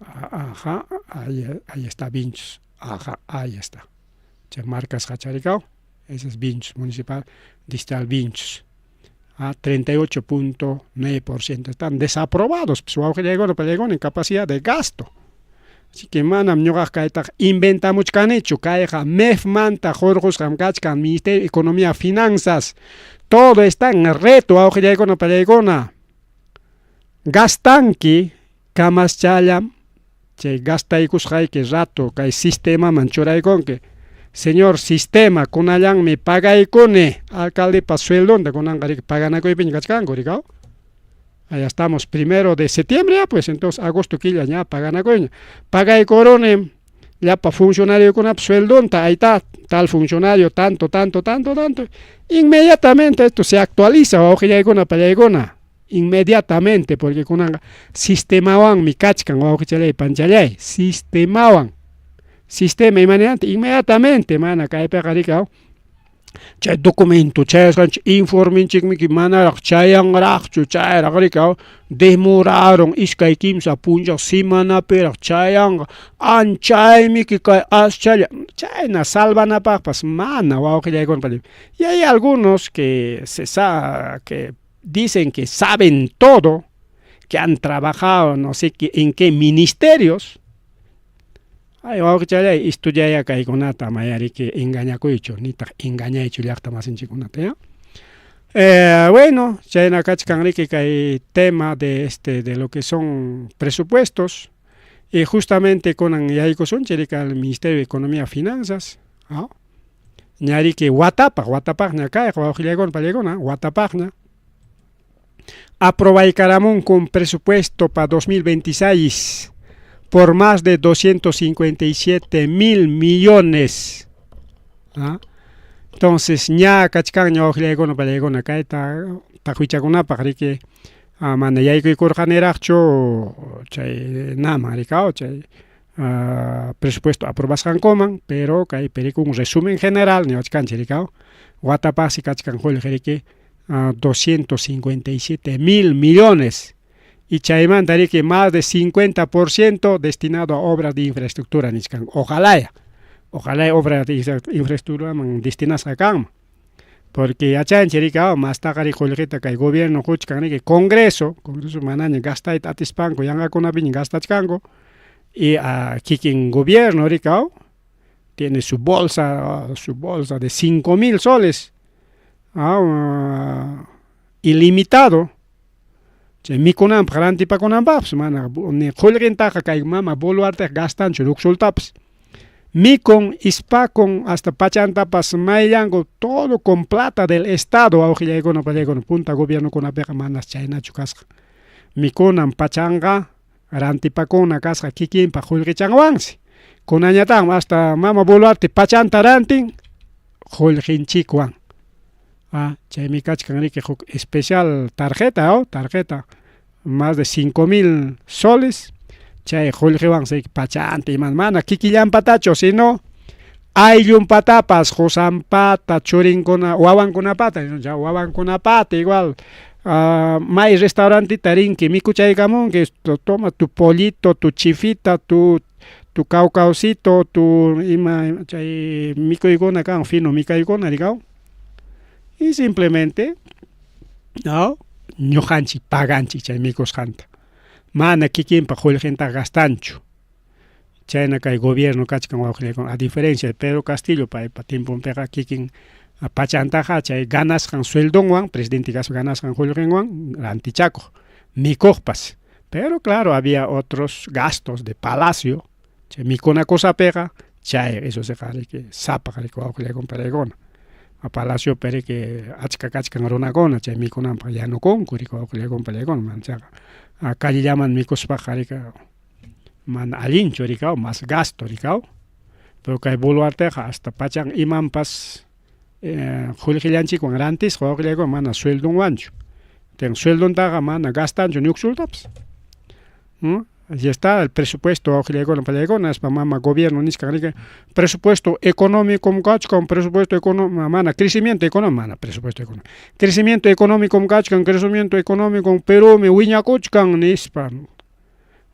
[SPEAKER 1] Ajá, ahí está vinchos. Ajá, ahí está. Chay marcas hacharicao, ese es vinchos municipal digital vinchos. a 38.9%. Están desaprobados, pues, en capacidad de gasto. Así que manam ñuqaq kayta inventamos canichu kayqa MEF manta jorjos kamkachkan Ministerio de Economía Finanzas. Todo está en reto awqillaykuna pallaykuna. Gastanki kamaschallam chay gastaykusqayki rato kay sistemaman churaykunki. Señor sistema kunallanmi pagaykuni alcaldepa sueldonta kunanqa paganakuypiña kachkanku rikaw. Allá estamos 1 de septiembre, ya pues entonces agosto quilla ya paganakuyña. Pagaykuruni ya para funcionario con sueldonta, ahí está, tal funcionario, tanto. Inmediatamente esto se actualiza, awqillaykuna pallaykuna. Inmediatamente, porque con un sistemawan mi kachkan awqichalay panchalay, sistema inmediatamente mana kaypiqa rikaw. Chay documento, chay informinchikmi manaraq chayanraqchu chayraq rikaw demoraron iskay kimsa punchaq simanapiraq chayanqa anchaymi kay aschalla chayna salvanapaqpas mana wawqillaykuna. Y hay algunos que que dicen que saben todo, que han trabajado no sé en qué ministerios. Ay, wawqichalay estudiaya kaykunata mayari que engañakuychu nitaq engañaychu llaqtamasinchikkunata, ¿ya? Bueno, chayna kachkanriki kay tema de lo que son presupuestos y justamente kunan yaykusunchik al Ministerio de Economía y Finanzas, ¿no? Ñariki watapaqña kayqa wawqillaykuna pallaykuna watapaqña aprobaykaramun con presupuesto para 2026 por más de 257,000 millones. ¿Ah? Entonces, ña kachkan ña wawqillaykuna pallaykuna kayta taquichakunapaq riki mana yaykuykurqaniraqchu chay nama rikaw chay presupuesto aprobasqankuman, pero kay perikun un resumen general niwachkanchik rikaw watapaqsi kachkan qullqi riki 257,000 millones. Y chaymanta riki más de 50% destinado a obras de infraestructura nishkan. Ojalá obras de infraestructura destinadas acá. Porque achanchi rika más tagari qullqita kay gobierno huchkan riki Congreso manaña gastayta atispanku yanqakunapiña gastachkanku. Y kikin gobierno rika tiene su bolsa de 5,000 soles. Ilimitado. Mikunan parantipakunanpapas mana ni qullqintaqa kay mama boluarte gastanchu luksultapas. Mikun ispakun hasta pachantapas mayllanku todo con plata del Estado awqillaykuna pallaykuna punta gobiernokunapiqa manas chaynachu kasqa. Mikunan pachanqa rantipakuna kasqa kikinpa qullqichanwansi. Kunañataq hasta mama boluarte pachanta rantin qullqinchikwan. Chaymi kachkan riki especial tarjeta más de 5,000 soles chay qullqiwan pachanta iman mana kikillampatachu sino ayllumpatapas qusanpata churinkuna wawankunapata igual may restaurantita rinki mikuchaykamunki toma tu pollito, tu chifita, tu caucaucito, tu ima chay mikuykuna kan fino mikaykuna rikaw. Y simplemente, ¿no? Ñuqanchik paganchik chay mikusqanta. Mana kikinpa qullqinta gastanchu. Chayna kay gobierno kachkan wawqillaykuna. A diferencia de Pedro Castillo, paypa timpunpiqa kikin pachantaqa chay ganasqan sueldonwan, presidente caso ganasqan qullqinwan, rantichakuq, mikuqpas. Pero claro, había otros gastos de palacio. Chay mikuna kusapiqa, chay eso se qari sapaq riki wawqillaykuna pallaykuna. A palacio pere que achka runakuna chay mikunanpaq yanukunku rika wawqillaykuna pallaykuna manchaqa calle llaman mikuspaqa rika mana allinchu rikaw más gasto rikaw pero kay boluarteqa hasta pachan imanpas qullqillanchikwan rantisqa wawqillaykuna mana sueldonwanchu ten sueldontaqa mana gastanchu ñuksultapas. Allí está el presupuesto awqillaykuna pallaykuna es para mama gobierno nishkan riki presupuesto económico kachkan presupuesto económico mana crecimiento económico mana presupuesto económico crecimiento económico kachkan crecimiento económico Perú mi wiñakuchkan nispa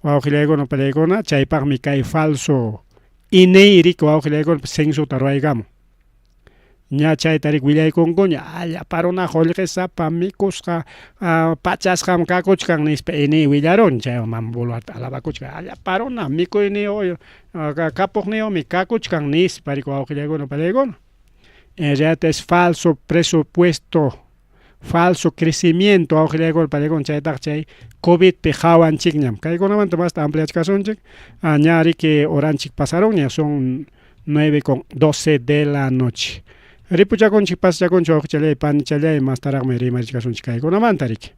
[SPEAKER 1] wawqillaykuna pallaykuna chaypaqmi kay falso iney riki wawqillaykuna censuta ruwaykamun. ña chaytarik willaykunku ña allaparuna qullqisapa mikusqa pachasqam kakuchkan nispa ini willarun chayman boluarta alabakuchka allaparuna mikuyniyu kapuqniyuqmi kakuchkan nispa riku wawqillaykuna palaykuna. En realidad es falso presupuesto, falso crecimiento wawqillaykuna palaykuna chaytaq chay COVID pi hawanchikñam kaykunamanta masta ampliachkasunchik ña riki horanchik pasaron ña son 9:12 de la noche. Ripuchakunchik pasachakunchik wawqichalay panichalay mas taraqmi rimarishkasunchik kaykunamanta riki.